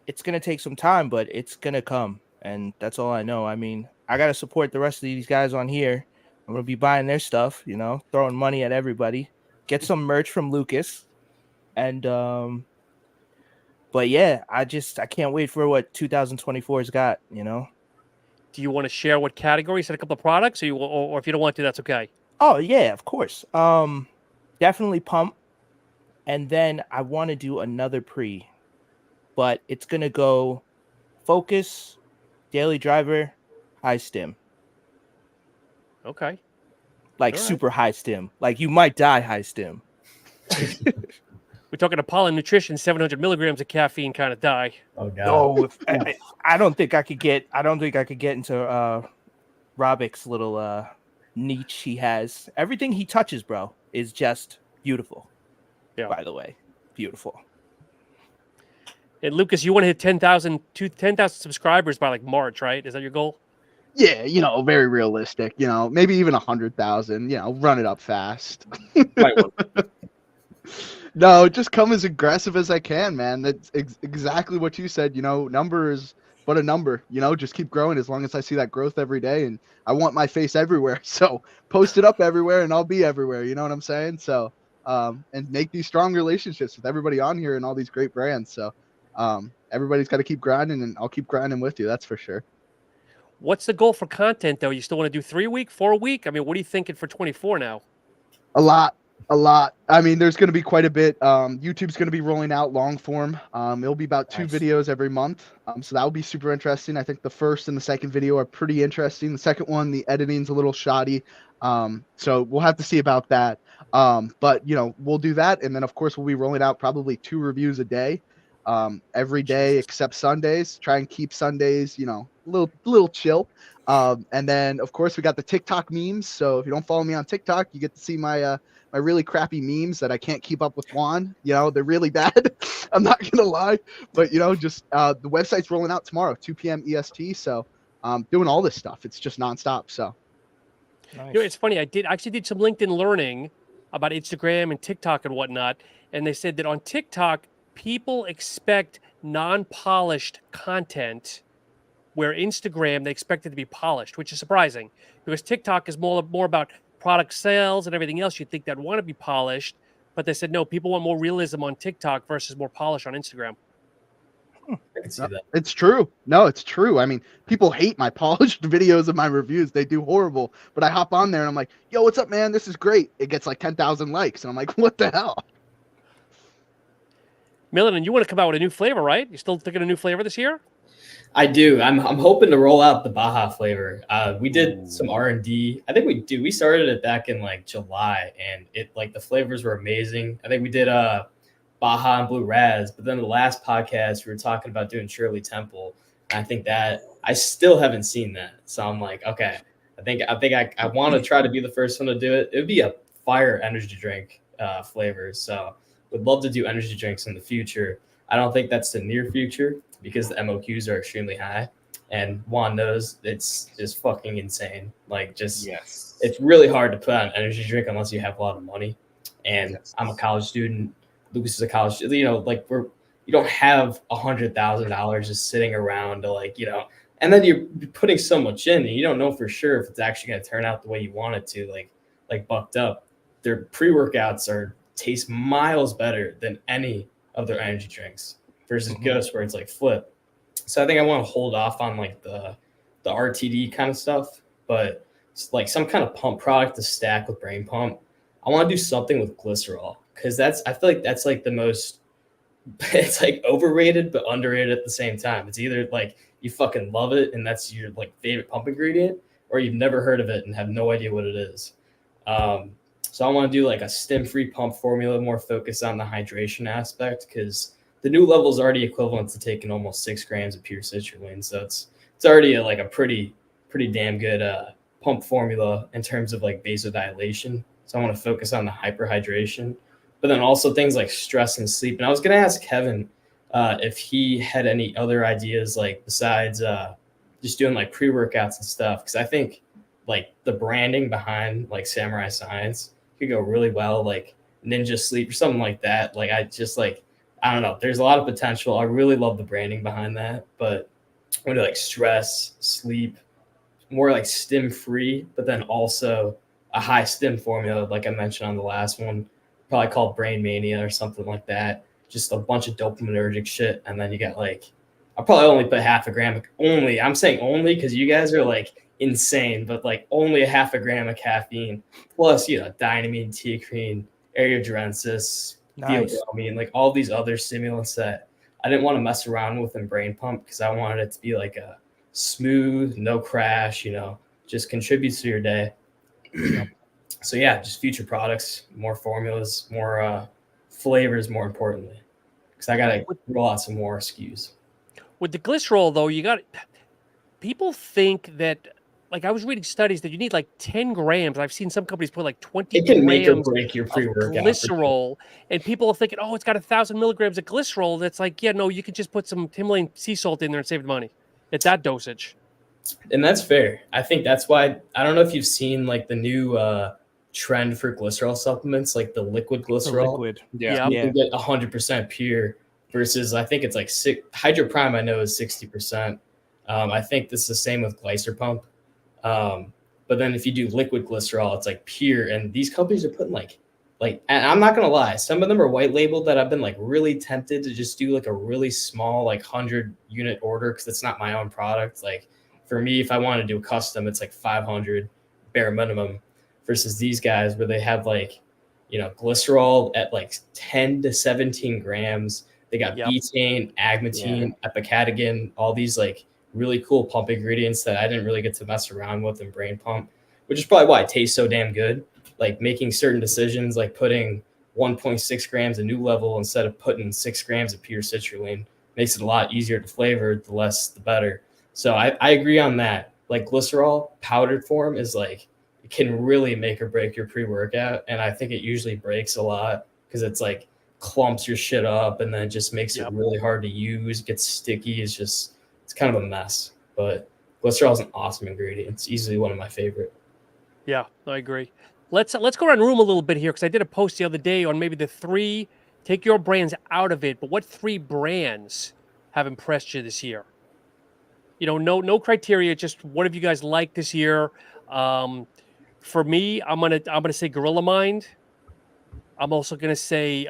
it's gonna take some time, but it's gonna come, and that's all I know. I mean, I gotta support the rest of these guys on here. I'm gonna be buying their stuff, throwing money at everybody. Get some merch from Lucas, and but yeah, I can't wait for what 2024's got. Do you want to share what categories and a couple of products, or if you don't want to, that's okay. Oh yeah, of course. Definitely pump, and then I want to do another pre, but it's gonna go focus, daily driver, high stim. Okay. Like super high stim. Like you might die high stim. We're talking Apollo Nutrition, 700 milligrams of caffeine kind of die. Oh god. No, I don't think I could get. I don't think I could get into Robik's little niche he has. Everything he touches, bro, is just beautiful. Yeah. By the way, beautiful. And Lucas, you want to hit 10,000 subscribers by like March, right? Is that your goal? Yeah, very realistic. Maybe even 100,000. Run it up fast. No, just come as aggressive as I can, man. That's exactly what you said. Number is but a number. Just keep growing as long as I see that growth every day. And I want my face everywhere. So post it up everywhere and I'll be everywhere. You know what I'm saying? So, and make these strong relationships with everybody on here and all these great brands. So everybody's got to keep grinding, and I'll keep grinding with you. That's for sure. What's the goal for content, though? You still want to do 3 a week, 4 a week? I mean, what are you thinking for 24 now? A lot. I mean, there's going to be quite a bit. YouTube's going to be rolling out long form. It'll be about 2 videos every month. So that will be super interesting. I think the first and the second video are pretty interesting. The second one, the editing's a little shoddy. So we'll have to see about that. But we'll do that. And then of course we'll be rolling out probably 2 reviews a day, every day except Sundays. Try and keep Sundays, a little chill. And then of course we got the TikTok memes. So if you don't follow me on TikTok, you get to see my really crappy memes that I can't keep up with Juan. They're really bad. I'm not gonna lie, but just the website's rolling out tomorrow, 2 p.m. EST. So doing all this stuff. It's just nonstop. So Nice. You know, it's funny. I actually did some LinkedIn learning about Instagram and TikTok and whatnot, and they said that on TikTok, people expect non-polished content, where Instagram they expect it to be polished, which is surprising because TikTok is more about product sales and everything else. You'd think that want to be polished, but they said no. People want more realism on TikTok versus more polish on Instagram. I can see that. It's true. No, it's true. I mean, people hate my polished videos of my reviews. They do horrible. But I hop on there and I'm like, yo, what's up, man? This is great. It gets like 10,000 likes. And I'm like, what the hell? Millen, and you want to come out with a new flavor, right? You still thinking a new flavor this year? I do. I'm hoping to roll out the Baja flavor. We did some R&D. I think we started it back in like July, and it like the flavors were amazing. I think we did Baja and Blue Raz, but then the last podcast we were talking about doing Shirley Temple. And I think that I still haven't seen that, so I'm like, okay, I think I want to try to be the first one to do it. It would be a fire energy drink flavor, so would love to do energy drinks in the future. I don't think that's the near future because the MOQs are extremely high, and Juan knows it's just fucking insane. Like, just it's really hard to put on an energy drink unless you have a lot of money. And I'm a college student. Lucas is a college student. You know, like you don't have $100,000 just sitting around to like, you know, and then you're putting so much in, and you don't know for sure if it's actually going to turn out the way you want it to. Like Bucked Up, their pre-workouts taste miles better than any of their energy drinks versus Ghost, where it's like flip. So I think I want to hold off on like the RTD kind of stuff, but it's like some kind of pump product to stack with Brain Pump. I want to do something with glycerol because I feel like that's like the most, it's like overrated but underrated at the same time. It's either like you fucking love it and that's your like favorite pump ingredient, or you've never heard of it and have no idea what it is. So I want to do like a stim-free pump formula, more focused on the hydration aspect, because the new level is already equivalent to taking almost 6 grams of pure citrulline. So it's already like a pretty damn good pump formula in terms of like vasodilation. So I want to focus on the hyperhydration, but then also things like stress and sleep. And I was going to ask Kevin if he had any other ideas, like besides just doing like pre-workouts and stuff. Because I think like the branding behind like Samurai Science could go really well, like Ninja Sleep or something like that. Like I don't know. There's a lot of potential. I really love the branding behind that, but I want to like stress, sleep, more like stim free, but then also a high stim formula, like I mentioned on the last one, probably called Brain Mania or something like that. Just a bunch of dopaminergic shit, and then you got like, I'll probably only put half a gram. I'm saying only because you guys are like insane, but like only a half a gram of caffeine, plus dynamine, teacrine, ariogenesis, theobromine, like all these other stimulants that I didn't want to mess around with in Brain Pump because I wanted it to be like a smooth, no crash, just contributes to your day. So yeah, just future products, more formulas, more flavors, more importantly, because I gotta roll out some more SKUs. With the glycerol, though, people think that, like I was reading studies that you need like 10 grams. I've seen some companies put like 20 it can grams make or break your pre-workout. Glycerol, and people are thinking, oh, it's got 1,000 milligrams of glycerol. That's like, yeah, no, you can just put some Himalayan sea salt in there and save money at that dosage. And that's fair. I think that's why, I don't know if you've seen like the new trend for glycerol supplements, like the liquid glycerol. Yeah. You can get 100% pure versus I think it's like Hydro Prime I know is 60%. I think this is the same with Glycer Pump. But then if you do liquid glycerol, it's like pure. And these companies are putting like, and I'm not going to lie, some of them are white labeled that I've been like really tempted to just do like a really small, like 100 unit order. Cause it's not my own product. Like for me, if I want to do a custom, it's like 500 bare minimum versus these guys where they have like, glycerol at like 10 to 17 grams. They got betaine, agmatine, epicatechin, all these like really cool pump ingredients that I didn't really get to mess around with in Brain Pump, which is probably why it tastes so damn good. Like making certain decisions, like putting 1.6 grams of new level instead of putting 6 grams of pure citrulline makes it a lot easier to flavor. The less, the better. So I agree on that. Like glycerol powdered form is like, it can really make or break your pre-workout. And I think it usually breaks a lot because it's like clumps your shit up and then it just makes it really hard to use, gets sticky. It's kind of a mess, but glycerol is an awesome ingredient. It's easily one of my favorite. Yeah, I agree. Let's go around the room a little bit here because I did a post the other day on maybe the 3. Take your brands out of it, but what 3 brands have impressed you this year? No criteria. Just what have you guys liked this year? For me, I'm gonna say Gorilla Mind. I'm also gonna say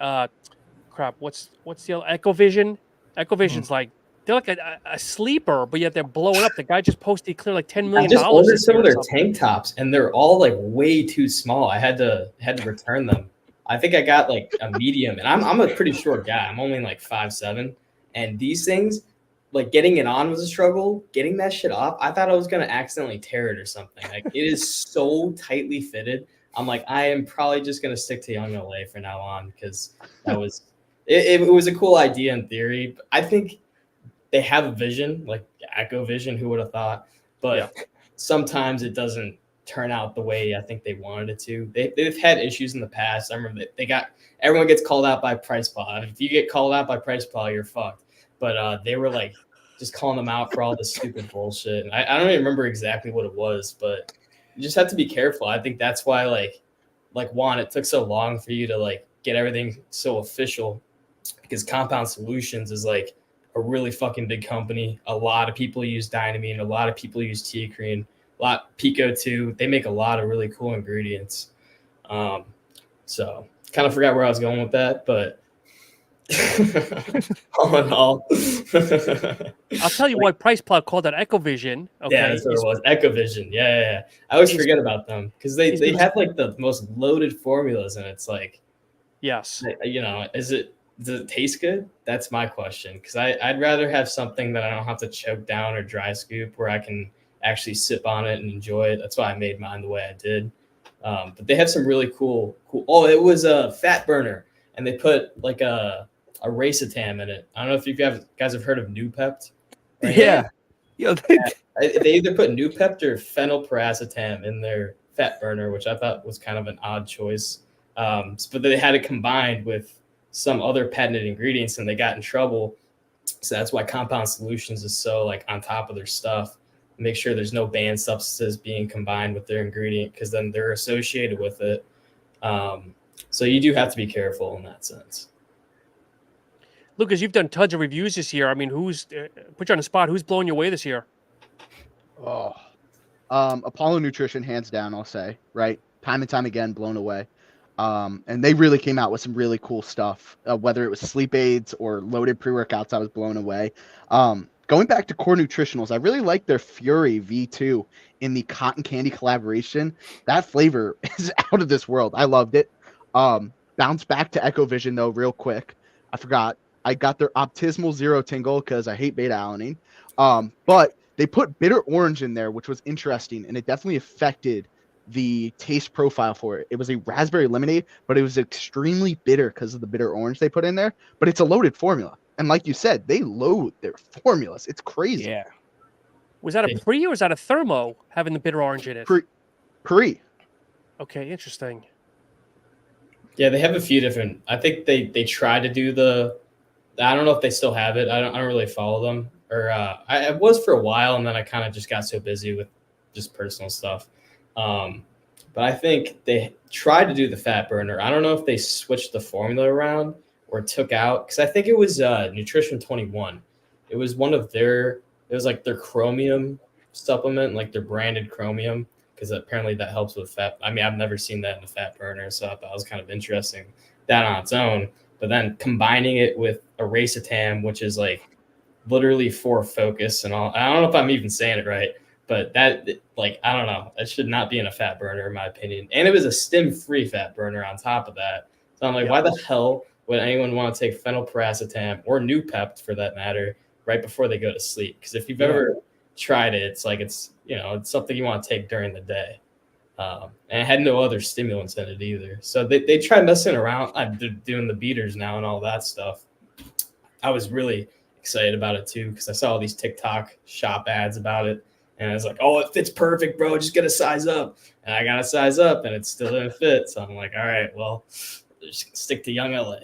crap. What's the other Echovision? Echovision's like they're like a sleeper, but yet they're blowing up. The guy just posted he cleared like $10 I million just ordered this some year of or their something. tank tops, and they're all like way too small. I had to return them. I think I got like a medium, and I'm a pretty short guy. I'm only like 5'7", and these things, like getting it on was a struggle. Getting that shit off, I thought I was gonna accidentally tear it or something. Like it is so tightly fitted. I'm like, I am probably just gonna stick to Young LA from now on because that was it was a cool idea in theory. But I think they have a vision, like Echo Vision. Who would have thought? But sometimes it doesn't turn out the way I think they wanted it to. They've had issues in the past. I remember that everyone gets called out by Price Paw. If you get called out by Price Paw, you're fucked. But they were like just calling them out for all this stupid bullshit. And I don't even remember exactly what it was, but you just have to be careful. I think that's why like Juan, it took so long for you to like get everything so official because Compound Solutions is like a really fucking big company. A lot of people use Dynamine. A lot of people use Tea Cream. A lot Pico too. They make a lot of really cool ingredients. So kind of forgot where I was going with that, but all in all, I'll tell you what Price Plot called that Echovision. Okay, yeah, that's what it was. Echovision. Yeah. I always forget about them because they have like the most loaded formulas, and it's like, yes, does it taste good? That's my question. Because I'd rather have something that I don't have to choke down or dry scoop where I can actually sip on it and enjoy it. That's why I made mine the way I did. But they have some really cool. Oh, it was a fat burner, and they put like a racetam in it. I don't know if you guys have heard of Nupept. Right? Yeah. They either put Nupept or phenylpiracetam in their fat burner, which I thought was kind of an odd choice. But they had it combined with some other patented ingredients, and they got in trouble. So that's why Compound Solutions is so like on top of their stuff. Make sure there's no banned substances being combined with their ingredient because then they're associated with it. So you do have to be careful in that sense. Lucas, you've done tons of reviews this year. I mean, who's put you on the spot? Who's blowing you away this year? Oh, Apollo Nutrition, hands down. I'll say, right, time and time again, blown away. And they really came out with some really cool stuff. Whether it was sleep aids or loaded pre-workouts, I was blown away. Going back to Core Nutritionals, I really like their Fury V2 in the cotton candy collaboration. That flavor is out of this world. I loved it. Bounce back to Echovision though, real quick. I forgot. I got their Optimal Zero Tingle because I hate beta alanine. But they put bitter orange in there, which was interesting, and it definitely affected the taste profile for it. It was a raspberry lemonade, but it was extremely bitter because of the bitter orange they put in there. But it's a loaded formula. And like you said, they load their formulas. It's crazy. Yeah. Was that a pre or was that a thermo having the bitter orange in it? Pre. Okay, interesting. Yeah, they have a few different. I think they try to do the. I don't know if they still have it. I don't really follow them. Or I was for a while, and then I kind of just got so busy with just personal stuff. But I think they tried to do the fat burner. I don't know if they switched the formula around or took out, because I think it was Nutrition 21. It was one of it was like their chromium supplement, like their branded chromium, because apparently that helps with fat. I mean, I've never seen that in a fat burner, so I thought that was kind of interesting, that on its own. But then combining it with a racetam, which is like literally for focus and all. I don't know if I'm even saying it right, but that, like, I don't know. That should not be in a fat burner, in my opinion. And it was a stem-free fat burner on top of that. So I'm like, why the hell would anyone want to take phenylpiracetam or Nupept, for that matter, right before they go to sleep? Because if you've ever tried it, it's like it's something you want to take during the day. And it had no other stimulants in it either. So they tried messing around. I'm doing the beaters now and all that stuff. I was really excited about it too, because I saw all these TikTok shop ads about it. And I was like, oh, it fits perfect, bro. Just get a size up. And I got a size up, and it still didn't fit. So I'm like, all right, well, just stick to Young LA.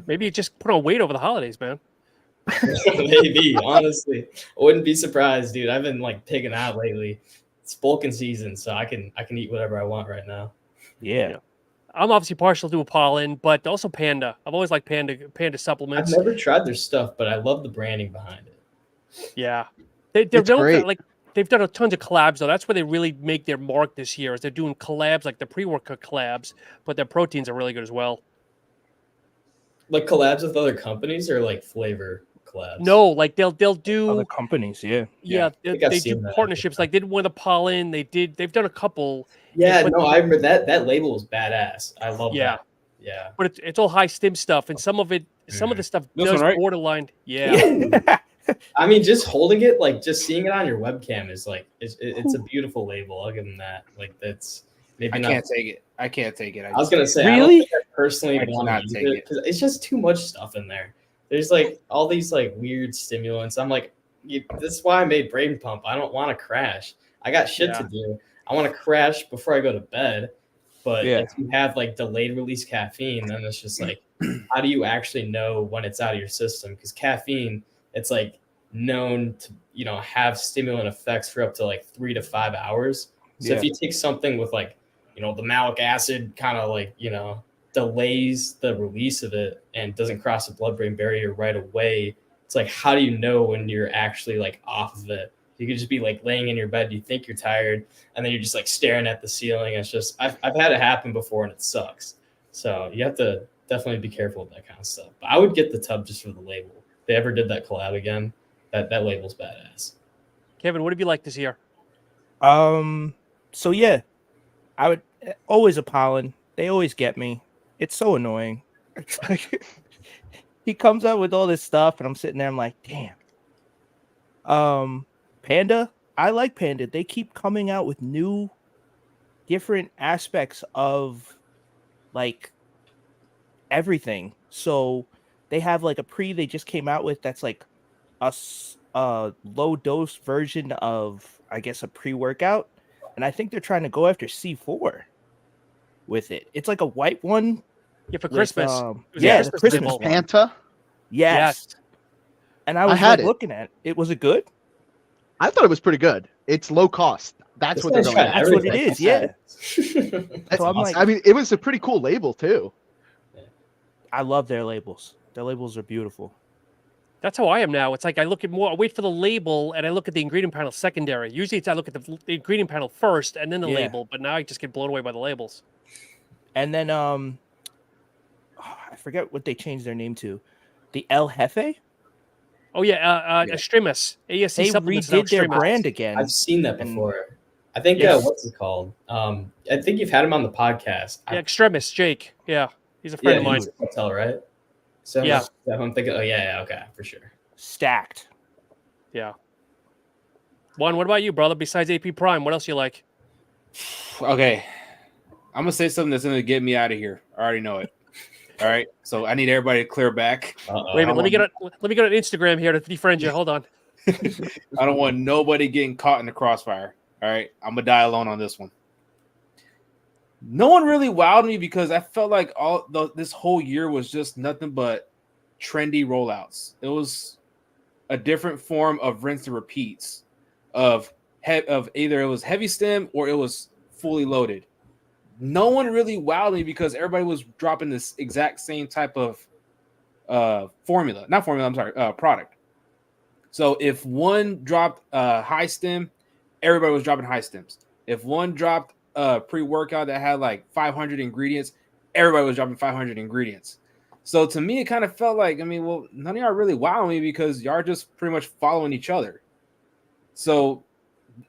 Maybe you just put on weight over the holidays, man. Maybe, honestly. I wouldn't be surprised, dude. I've been like pigging out lately. it's bulking season, so I can eat whatever I want right now. Yeah. I'm obviously partial to Apollon, but also Panda. I've always liked Panda supplements. I've never tried their stuff, but I love the branding behind it. Yeah, they're It's known for, great. like they've done a tons of collabs though. That's where they really make their mark this year. Is they're doing collabs like the pre-workout collabs, but their proteins are really good as well. Like collabs with other companies or like flavor collabs? No, like they'll do Other companies, yeah. yeah, I think I've they do seen that. partnerships. Like they did one with Apollon. They've done a couple. Yeah, but- no, I remember that label was badass. I love Yeah. that. Yeah. But it's all high stim stuff, and some of the stuff This does one, right? borderline. Yeah. I mean, just holding it, like just seeing it on your webcam is like it's a beautiful label. I'll give them that. Like that's maybe I not. can't take it. I can't take it. I was gonna say, Really? I don't think I personally I want cannot to use take it because it's just too much stuff in there. There's like all these like weird stimulants. I'm like, this is why I made Brain Pump. I don't want to crash. I got shit to do. I want to crash before I go to bed. But if you have like delayed release caffeine, then it's just like, how do you actually know when it's out of your system? Because caffeine, it's like known to have stimulant effects for up to like 3 to 5 hours. So if you take something with like the malic acid kind of like delays the release of it and doesn't cross the blood-brain barrier right away, it's like, how do you know when you're actually like off of it? You could just be like laying in your bed, you think you're tired, and then you're just like staring at the ceiling. It's just I've had it happen before and it sucks. So you have to definitely be careful with that kind of stuff. But I would get the tub just for the label. If they ever did that collab again, that label's badass. Kevin, what have you liked this year? So yeah, I would always Apollon. They always get me. It's so annoying. It's like he comes out with all this stuff, and I'm sitting there. I'm like, damn. Panda. I like Panda. They keep coming out with new, different aspects of like everything. So they have like a they just came out with that's like a low dose version of, I guess, a pre-workout, and I think they're trying to go after C4 with it. It's like a white one. Yeah, for with, Christmas. yeah, the the Christmas label. one. Panta. Yes. And I was had like, it. looking at it. Was it good? I thought it was pretty good. It's low cost. That's what they're going trying at. That's what it is. Yeah. That's So I'm like, I mean, it was a pretty cool label too. I love their labels. Their labels are beautiful. That's how I am now. It's like I wait for the label and I look at the ingredient panel secondary. Usually I look at the ingredient panel first and then the Yeah. label, but now I just get blown away by the labels. And then I forget what they changed their name to. The El Jefe. Oh yeah, Extremis. ASC They supplements now, redid their Extremis. brand again. I've seen that And- before. I think Yes. what's it called? I think you've had him on the podcast. Yeah, Extremis, Jake. Yeah, he's a friend of mine. He's a hotel, right? So Yeah. I'm thinking. Oh yeah, okay, for sure. Stacked. Yeah. Juan, what about you, brother? Besides AP Prime, what else you like? Okay, I'm gonna say something that's gonna get me out of here. I already know it. All right, so I need everybody to clear back. Uh-oh. Wait a minute, let me get on Instagram here to defriend you. Hold on. I don't want nobody getting caught in the crossfire. All right, I'm gonna die alone on this one. No one really wowed me because I felt like this whole year was just nothing but trendy rollouts. It was a different form of rinse and repeats of either it was heavy stem or it was fully loaded. No one really wowed me because everybody was dropping this exact same type of product. So if one dropped high stem, everybody was dropping high stems. If one dropped a pre-workout that had like 500 ingredients, everybody was dropping 500 ingredients. So to me, it kind of felt like, none of y'all really wowing me because y'all are just pretty much following each other. So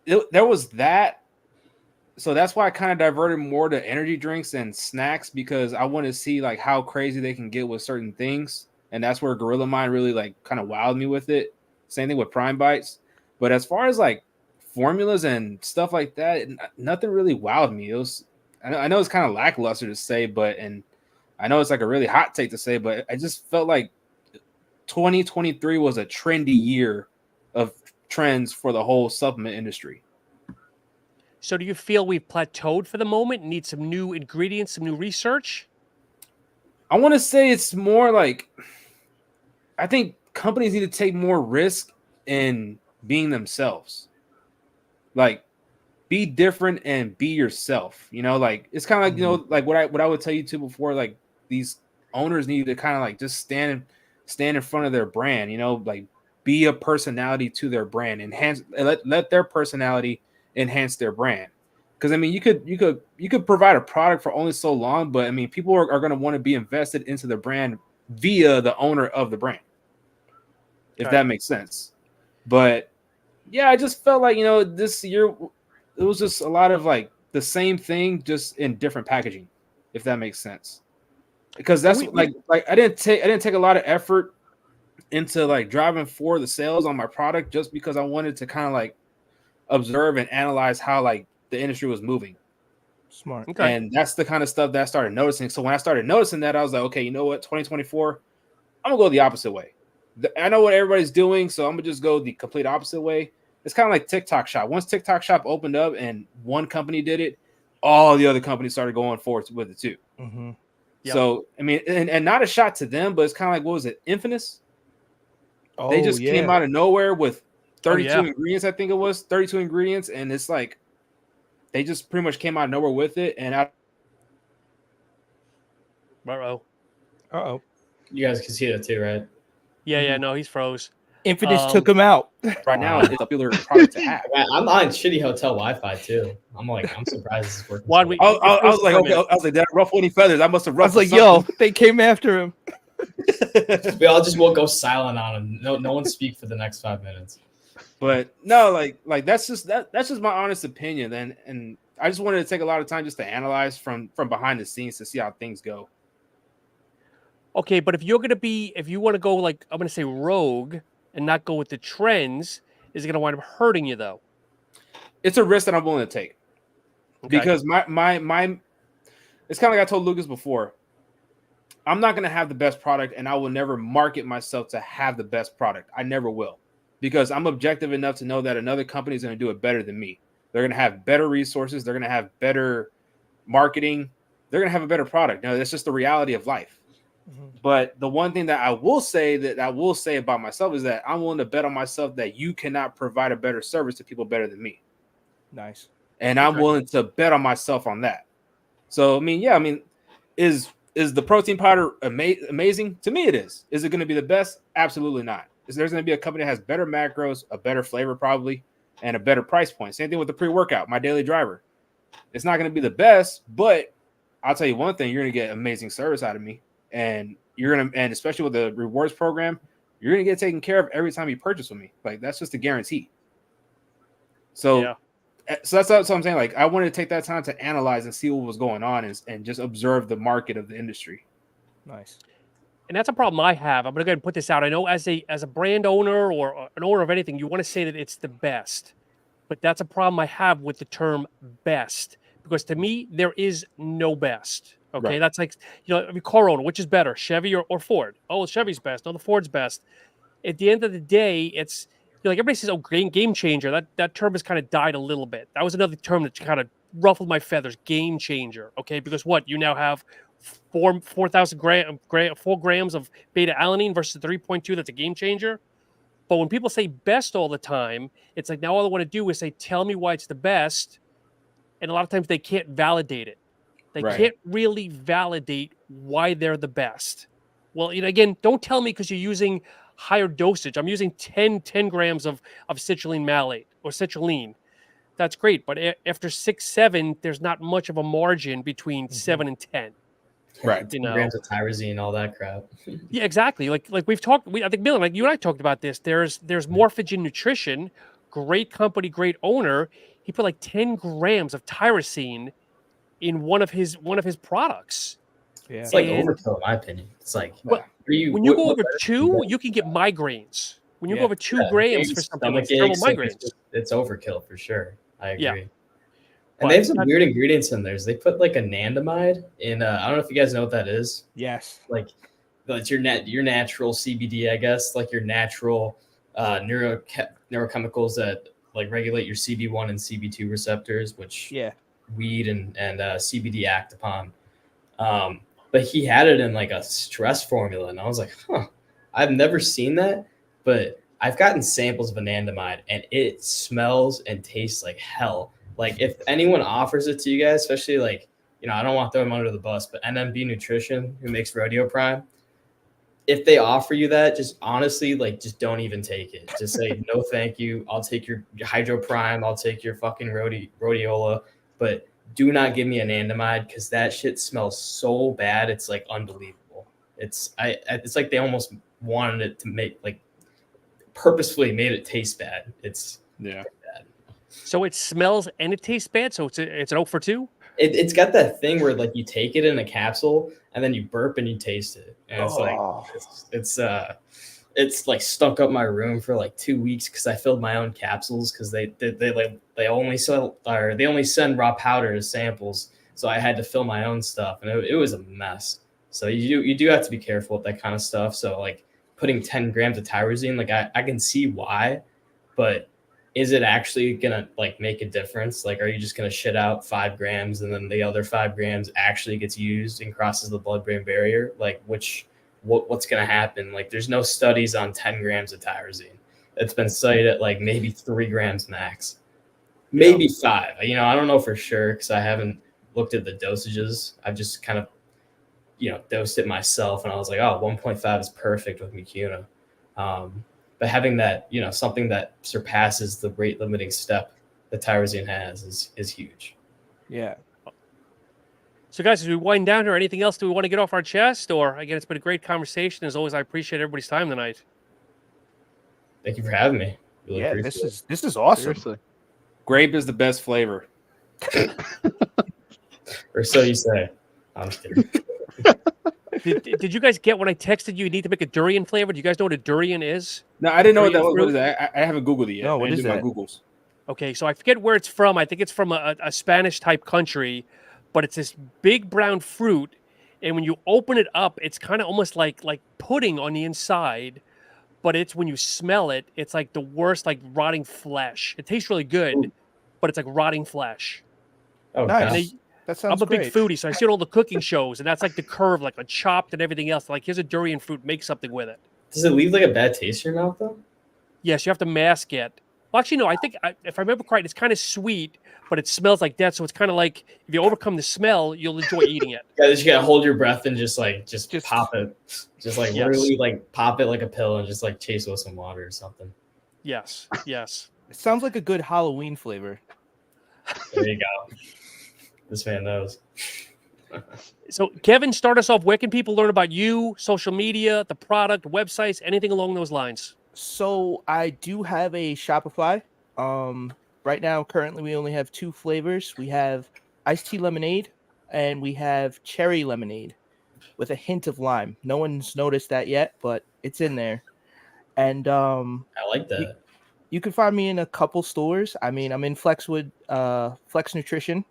there was that. So that's why I kind of diverted more to energy drinks and snacks because I want to see like how crazy they can get with certain things. And that's where Gorilla Mind really like kind of wowed me with it. Same thing with Prime Bites. But as far as like formulas and stuff like that, nothing really wowed me. It was, I know it's kind of lackluster to say, and I know it's like a really hot take to say, but I just felt like 2023 was a trendy year of trends for the whole supplement industry. So do you feel we've plateaued for the moment and need some new ingredients, some new research? I want to say it's more like I think companies need to take more risk in being themselves. Like be different and be yourself. You know, like it's kind of like, you know, like what I would tell you to before, like these owners need to kind of like just stand in front of their brand, you know, like be a personality to their brand, enhance, let their personality enhance their brand. Because I mean, you could provide a product for only so long, but I mean, people are going to want to be invested into the brand via the owner of the brand, if that makes sense. But yeah, I just felt like, you know, this year it was just a lot of like the same thing, just in different packaging, if that makes sense. Because that's like I didn't take a lot of effort into like driving for the sales on my product, just because I wanted to kind of like observe and analyze how like the industry was moving. Smart. Okay. And that's the kind of stuff that I started noticing. So when I started noticing that, I was like, okay, you know what, 2024, I'm gonna go the opposite way. I know what everybody's doing, so I'm gonna just go the complete opposite way. It's kind of like TikTok Shop. Once TikTok Shop opened up and one company did it, all the other companies started going forward with it too. Mm-hmm. Yep. So I mean, and not a shot to them, but it's kind of like, what was it, Infamous? Oh, They just came out of nowhere with 32 yeah. ingredients. I think it was 32 ingredients, and it's like they just pretty much came out of nowhere with it. And Uh-oh. You guys can see that too, right? Yeah, no, he's froze. Infamous took him out. right now, it's a popular product to have. I'm on shitty hotel Wi-Fi too. I'm surprised this is working. Juan, so we- well. I was like, okay, I was like, that ruffle any feathers. I must have I was ruffled like, yo, they came after him. We all just won't go silent on him. No one speak for the next 5 minutes. But no, like that's just my honest opinion. And I just wanted to take a lot of time just to analyze from behind the scenes to see how things go. Okay, but if you want to go like, I'm going to say rogue and not go with the trends, is it going to wind up hurting you though? It's a risk that I'm willing to take. Okay. Because my it's kind of like I told Lucas before. I'm not going to have the best product, and I will never market myself to have the best product. I never will, because I'm objective enough to know that another company is going to do it better than me. They're going to have better resources. They're going to have better marketing. They're going to have a better product. Now, that's just the reality of life. Mm-hmm. But the one thing that I will say about myself is that I'm willing to bet on myself that you cannot provide a better service to people better than me. Nice. And I'm willing to bet on myself on that. So, I mean, is the protein powder amazing? To me, it is. Is it going to be the best? Absolutely not. There's going to be a company that has better macros, a better flavor probably, and a better price point. Same thing with the pre-workout, my daily driver. It's not going to be the best, but I'll tell you one thing, you're going to get amazing service out of me. And and especially with the rewards program, you're going to get taken care of every time you purchase with me. Like, that's just a guarantee. So that's what I'm saying. Like, I wanted to take that time to analyze and see what was going on and just observe the market of the industry. Nice. And that's a problem I have. I'm going to go ahead and put this out. I know as a brand owner or an owner of anything, you want to say that it's the best. But that's a problem I have with the term best. Because to me, there is no best. Okay, right. That's like, car owner, which is better, Chevy or Ford? Oh, Chevy's best. No, the Ford's best. At the end of the day, it's like everybody says, oh, game changer. That term has kind of died a little bit. That was another term that kind of ruffled my feathers. Game changer. Okay, because what you now have 4,000 4 grams of beta alanine versus 3.2. That's a game changer. But when people say best all the time, it's like now all I want to do is say, tell me why it's the best. And a lot of times they can't validate it. They can't really validate why they're the best. Well, again, don't tell me because you're using higher dosage. I'm using 10 grams of citrulline malate or citrulline. That's great. But after 6, 7, there's not much of a margin between 7 and 10. Right. 10 grams of tyrosine, all that crap. Yeah, exactly. Like we've talked, I think, Bill, like you and I talked about this. There's Morphogen Nutrition, great company, great owner. He put like 10 grams of tyrosine in one of his products. Yeah. It's like overkill, in my opinion. It's like when you go over 2, you can get migraines. When you go over 2 grams for something, like terrible migraines. It's overkill for sure. I agree. Yeah. And they have some weird ingredients in theirs. They put like anandamide in. I don't know if you guys know what that is. Yes. Like it's your natural CBD, I guess. Like your natural neurochemicals that like regulate your CB1 and CB2 receptors, which weed and CBD act upon. But he had it in like a stress formula, and I was like, I've never seen that, but I've gotten samples of anandamide, and it smells and tastes like hell. Like if anyone offers it to you guys, especially like, I don't want to throw them under the bus, but NMB Nutrition, who makes Rodeo Prime, if they offer you that, just honestly, like, just don't even take it. Just say, no, thank you. I'll take your Hydro Prime. I'll take your fucking rhodiola, but do not give me an anandamide because that shit smells so bad. It's like unbelievable. It's like they almost wanted it to make, like, purposefully made it taste bad. It's bad. So it smells and it tastes bad. So it's an 0 for 2. It's got that thing where like you take it in a capsule and then you burp and you taste it, and it's like it's like stunk up my room for like 2 weeks because I filled my own capsules because they only send raw powder as samples, so I had to fill my own stuff, and it was a mess. So you do have to be careful with that kind of stuff. So like putting 10 grams of tyrosine, like I can see why, but is it actually gonna like make a difference? Like, are you just gonna shit out 5 grams and then the other 5 grams actually gets used and crosses the blood-brain barrier? Like, what's gonna happen? Like, there's no studies on 10 grams of tyrosine. It's been studied at like maybe 3 grams max, maybe 5. I don't know for sure because I haven't looked at the dosages. I've just kind of, dosed it myself, and I was like, oh, 1.5 is perfect with Mucuna. But having that, something that surpasses the rate limiting step that tyrosine has is huge. Yeah. So guys, as we wind down here, anything else do we want to get off our chest? Or again, it's been a great conversation. As always, I appreciate everybody's time tonight. Thank you for having me. Really this is awesome. Seriously. Grape is the best flavor. Or so you say. I'm just kidding. Did you guys get when I texted you need to make a durian flavor? Do you guys know what a durian is? No, I didn't know what that Durian was. fruit? What is that? I haven't Googled it yet. No, what I didn't is do my that? Googles. Okay, so I forget where it's from. I think it's from a Spanish type country, but it's this big brown fruit, and when you open it up, it's kind of almost like pudding on the inside, but it's when you smell it, it's like the worst, like rotting flesh. It tastes really good, but it's like rotting flesh. Oh, Nice. gosh. That sounds I'm a great. big foodie, so I see all the cooking shows, and that's like the curve, like a chopped and everything else. Like, here's a durian fruit, make something with it. Does it leave like a bad taste in your mouth though? Yes, you have to mask it. Well, actually, no, I think, if I remember correct, it's kind of sweet, but it smells like death. So it's kind of like, if you overcome the smell, you'll enjoy eating it. Yeah, you gotta hold your breath and just pop it. Just like Yes. literally like pop it like a pill and just like chase it with some water or something. Yes, yes. It sounds like a good Halloween flavor. There you go. This man knows. So, Kevin, start us off. Where can people learn about you, social media, the product, websites, anything along those lines? So I do have a Shopify. Right now, currently, we only have 2 flavors. We have iced tea lemonade, and we have cherry lemonade with a hint of lime. No one's noticed that yet, but it's in there. And I like that. you can find me in a couple stores. I mean, I'm in Flexwood, Flex Nutrition.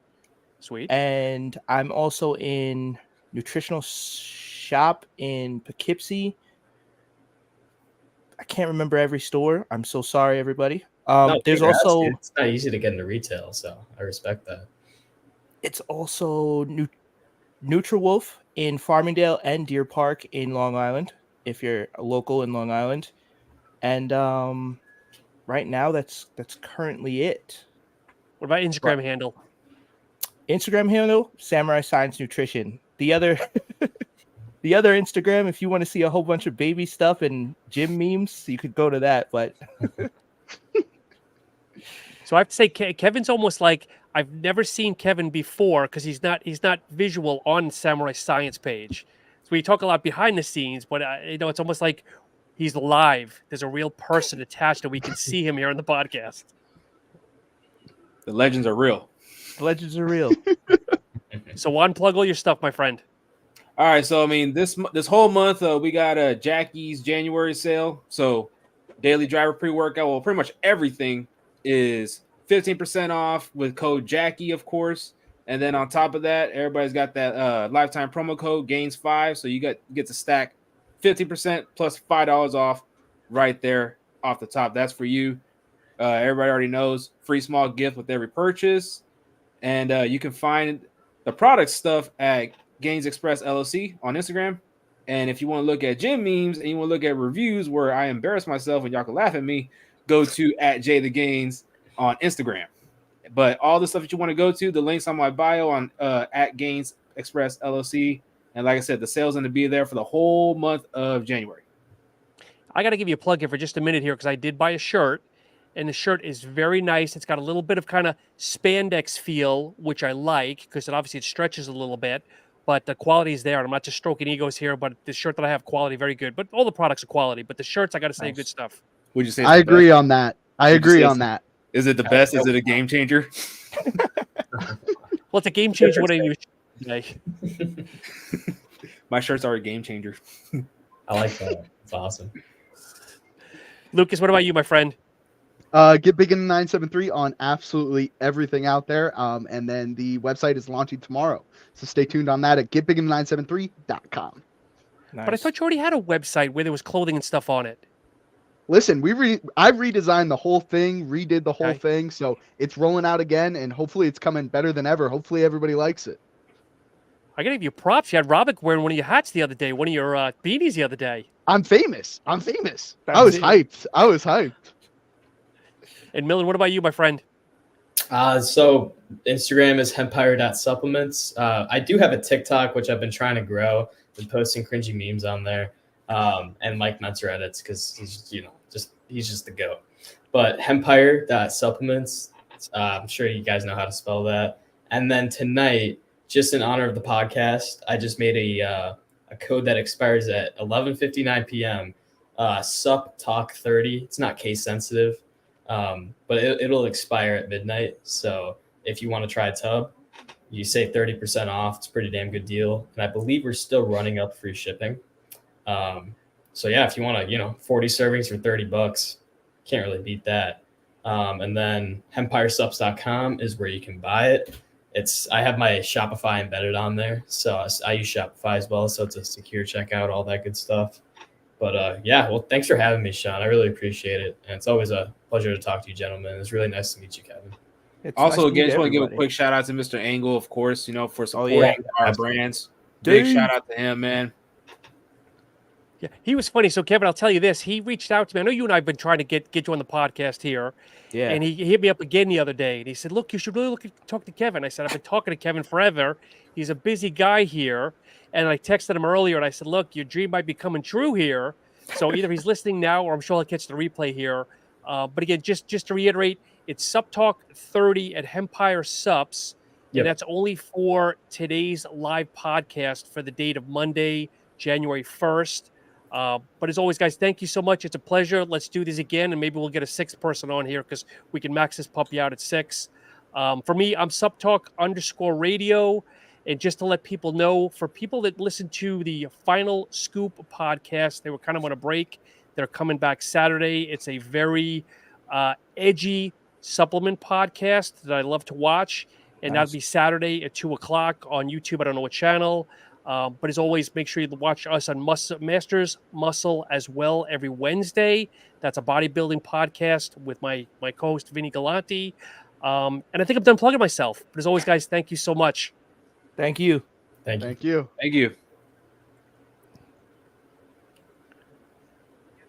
Sweet. And I'm also in Nutritional Shop in Poughkeepsie. I can't remember every store. I'm so sorry, everybody. No, There's congrats, also dude. It's not easy to get into retail, so I respect that. it's also NutriWolf in Farmingdale and Deer Park in Long Island, if you're a local in Long Island. And right now, that's currently it. What about Instagram handle? Instagram handle, Samurai Science Nutrition. The other the other Instagram, if you want to see a whole bunch of baby stuff and gym memes, you could go to that. But So I have to say, Kevin's almost like, I've never seen Kevin before because he's not visual on Samurai Science page. So we talk a lot behind the scenes, but it's almost like he's live. There's a real person attached, and we can see him here on the podcast. The legends are real. the legends are real. So Juan, plug all your stuff, my friend. All right, so I mean, this whole month we got a Jackie's January sale. So daily driver pre-workout, well, pretty much everything is 15% off with code Jackie, of course. And then on top of that, everybody's got that lifetime promo code Gains5. So you get to stack 50% plus $5 off right there off the top. That's for you. Everybody already knows, free small gift with every purchase. And you can find the product stuff at Gains Express LLC on Instagram. And if you want to look at gym memes and you want to look at reviews where I embarrass myself and y'all can laugh at me, go to @JTheGains on Instagram. But all the stuff that you want to go to, the links on my bio on at Gains Express LLC. And like I said, the sale's going to be there for the whole month of January. I got to give you a plug here for just a minute here because I did buy a shirt, and the shirt is very nice. It's got a little bit of kind of spandex feel, which I like because it stretches a little bit, but the quality is there. And I'm not just stroking egos here, but the shirt that I have, quality, very good. But all the products are quality, but the shirts, I got to say, good stuff. Would you say? I agree on that. I agree on that. Is it the best? Is it a game changer? Well, it's a game changer when I use today. My shirts are a game changer. I like that. It's awesome. Lucas, what about you, my friend? Get Big in the 973 on absolutely everything out there. And then the website is launching tomorrow. So stay tuned on that at getbigin973.com. Nice. But I thought you already had a website where there was clothing and stuff on it. Listen, I redesigned the whole thing, redid the whole Okay. thing. So it's rolling out again, and hopefully it's coming better than ever. Hopefully everybody likes it. I got to give you props. You had Robic wearing one of your hats the other day, one of your beanies the other day. I'm famous. I was That's hyped. I was hyped. And Millen, what about you, my friend? So Instagram is hempire.supplements. I do have a TikTok, which I've been trying to grow. Been posting cringy memes on there. And Mike Mentzer edits because he's just the GOAT. But hempire.supplements, I'm sure you guys know how to spell that. And then tonight, just in honor of the podcast, I just made a code that expires at 11:59 p.m. Supptalk 30. It's not case sensitive, but it'll expire at midnight. So if you want to try a tub, you save 30% off. It's a pretty damn good deal. And I believe we're still running up free shipping. So yeah, if you want to, 40 servings for $30, can't really beat that. And then HempireSups.com is where you can buy it. I have my Shopify embedded on there, so I use Shopify as well. So it's a secure checkout, all that good stuff. But yeah, well, thanks for having me, Sean. I really appreciate it, and it's always a pleasure to talk to you, gentlemen. It's really nice to meet you, Kevin. It's Also, nice to again, meet just want to give a everybody. quick shout out to Mr. Angle, of course, for supporting yeah. our brands. Big Dude. shout out to him, man. Yeah, he was funny. So, Kevin, I'll tell you this. He reached out to me. I know you and I have been trying to get you on the podcast here. Yeah. And he hit me up again the other day. And he said, look, you should really talk to Kevin. I said, I've been talking to Kevin forever. He's a busy guy here. And I texted him earlier, and I said, look, your dream might be coming true here. So either he's listening now, or I'm sure he'll catch the replay here. But again, just to reiterate, it's Supptalk 30 at Hempire Sups. Yep. And that's only for today's live podcast for the date of Monday, January 1st. But as always, guys, thank you so much. It's a pleasure. Let's do this again, and maybe we'll get a sixth person on here because we can max this puppy out at 6. For me, I'm Supptalk_radio. And just to let people know, for people that listen to the Final Scoop podcast, they were kind of on a break. They're coming back Saturday. It's a very edgy supplement podcast that I love to watch. And Nice. that'll be Saturday at 2 o'clock on YouTube. I don't know what channel. But as always, make sure you watch us on Masters Muscle as well every Wednesday. That's a bodybuilding podcast with my co-host, Vinny Galanti. And I think I'm done plugging myself. But as always, guys, thank you so much. Thank you. Thank you. Thank you. Thank you.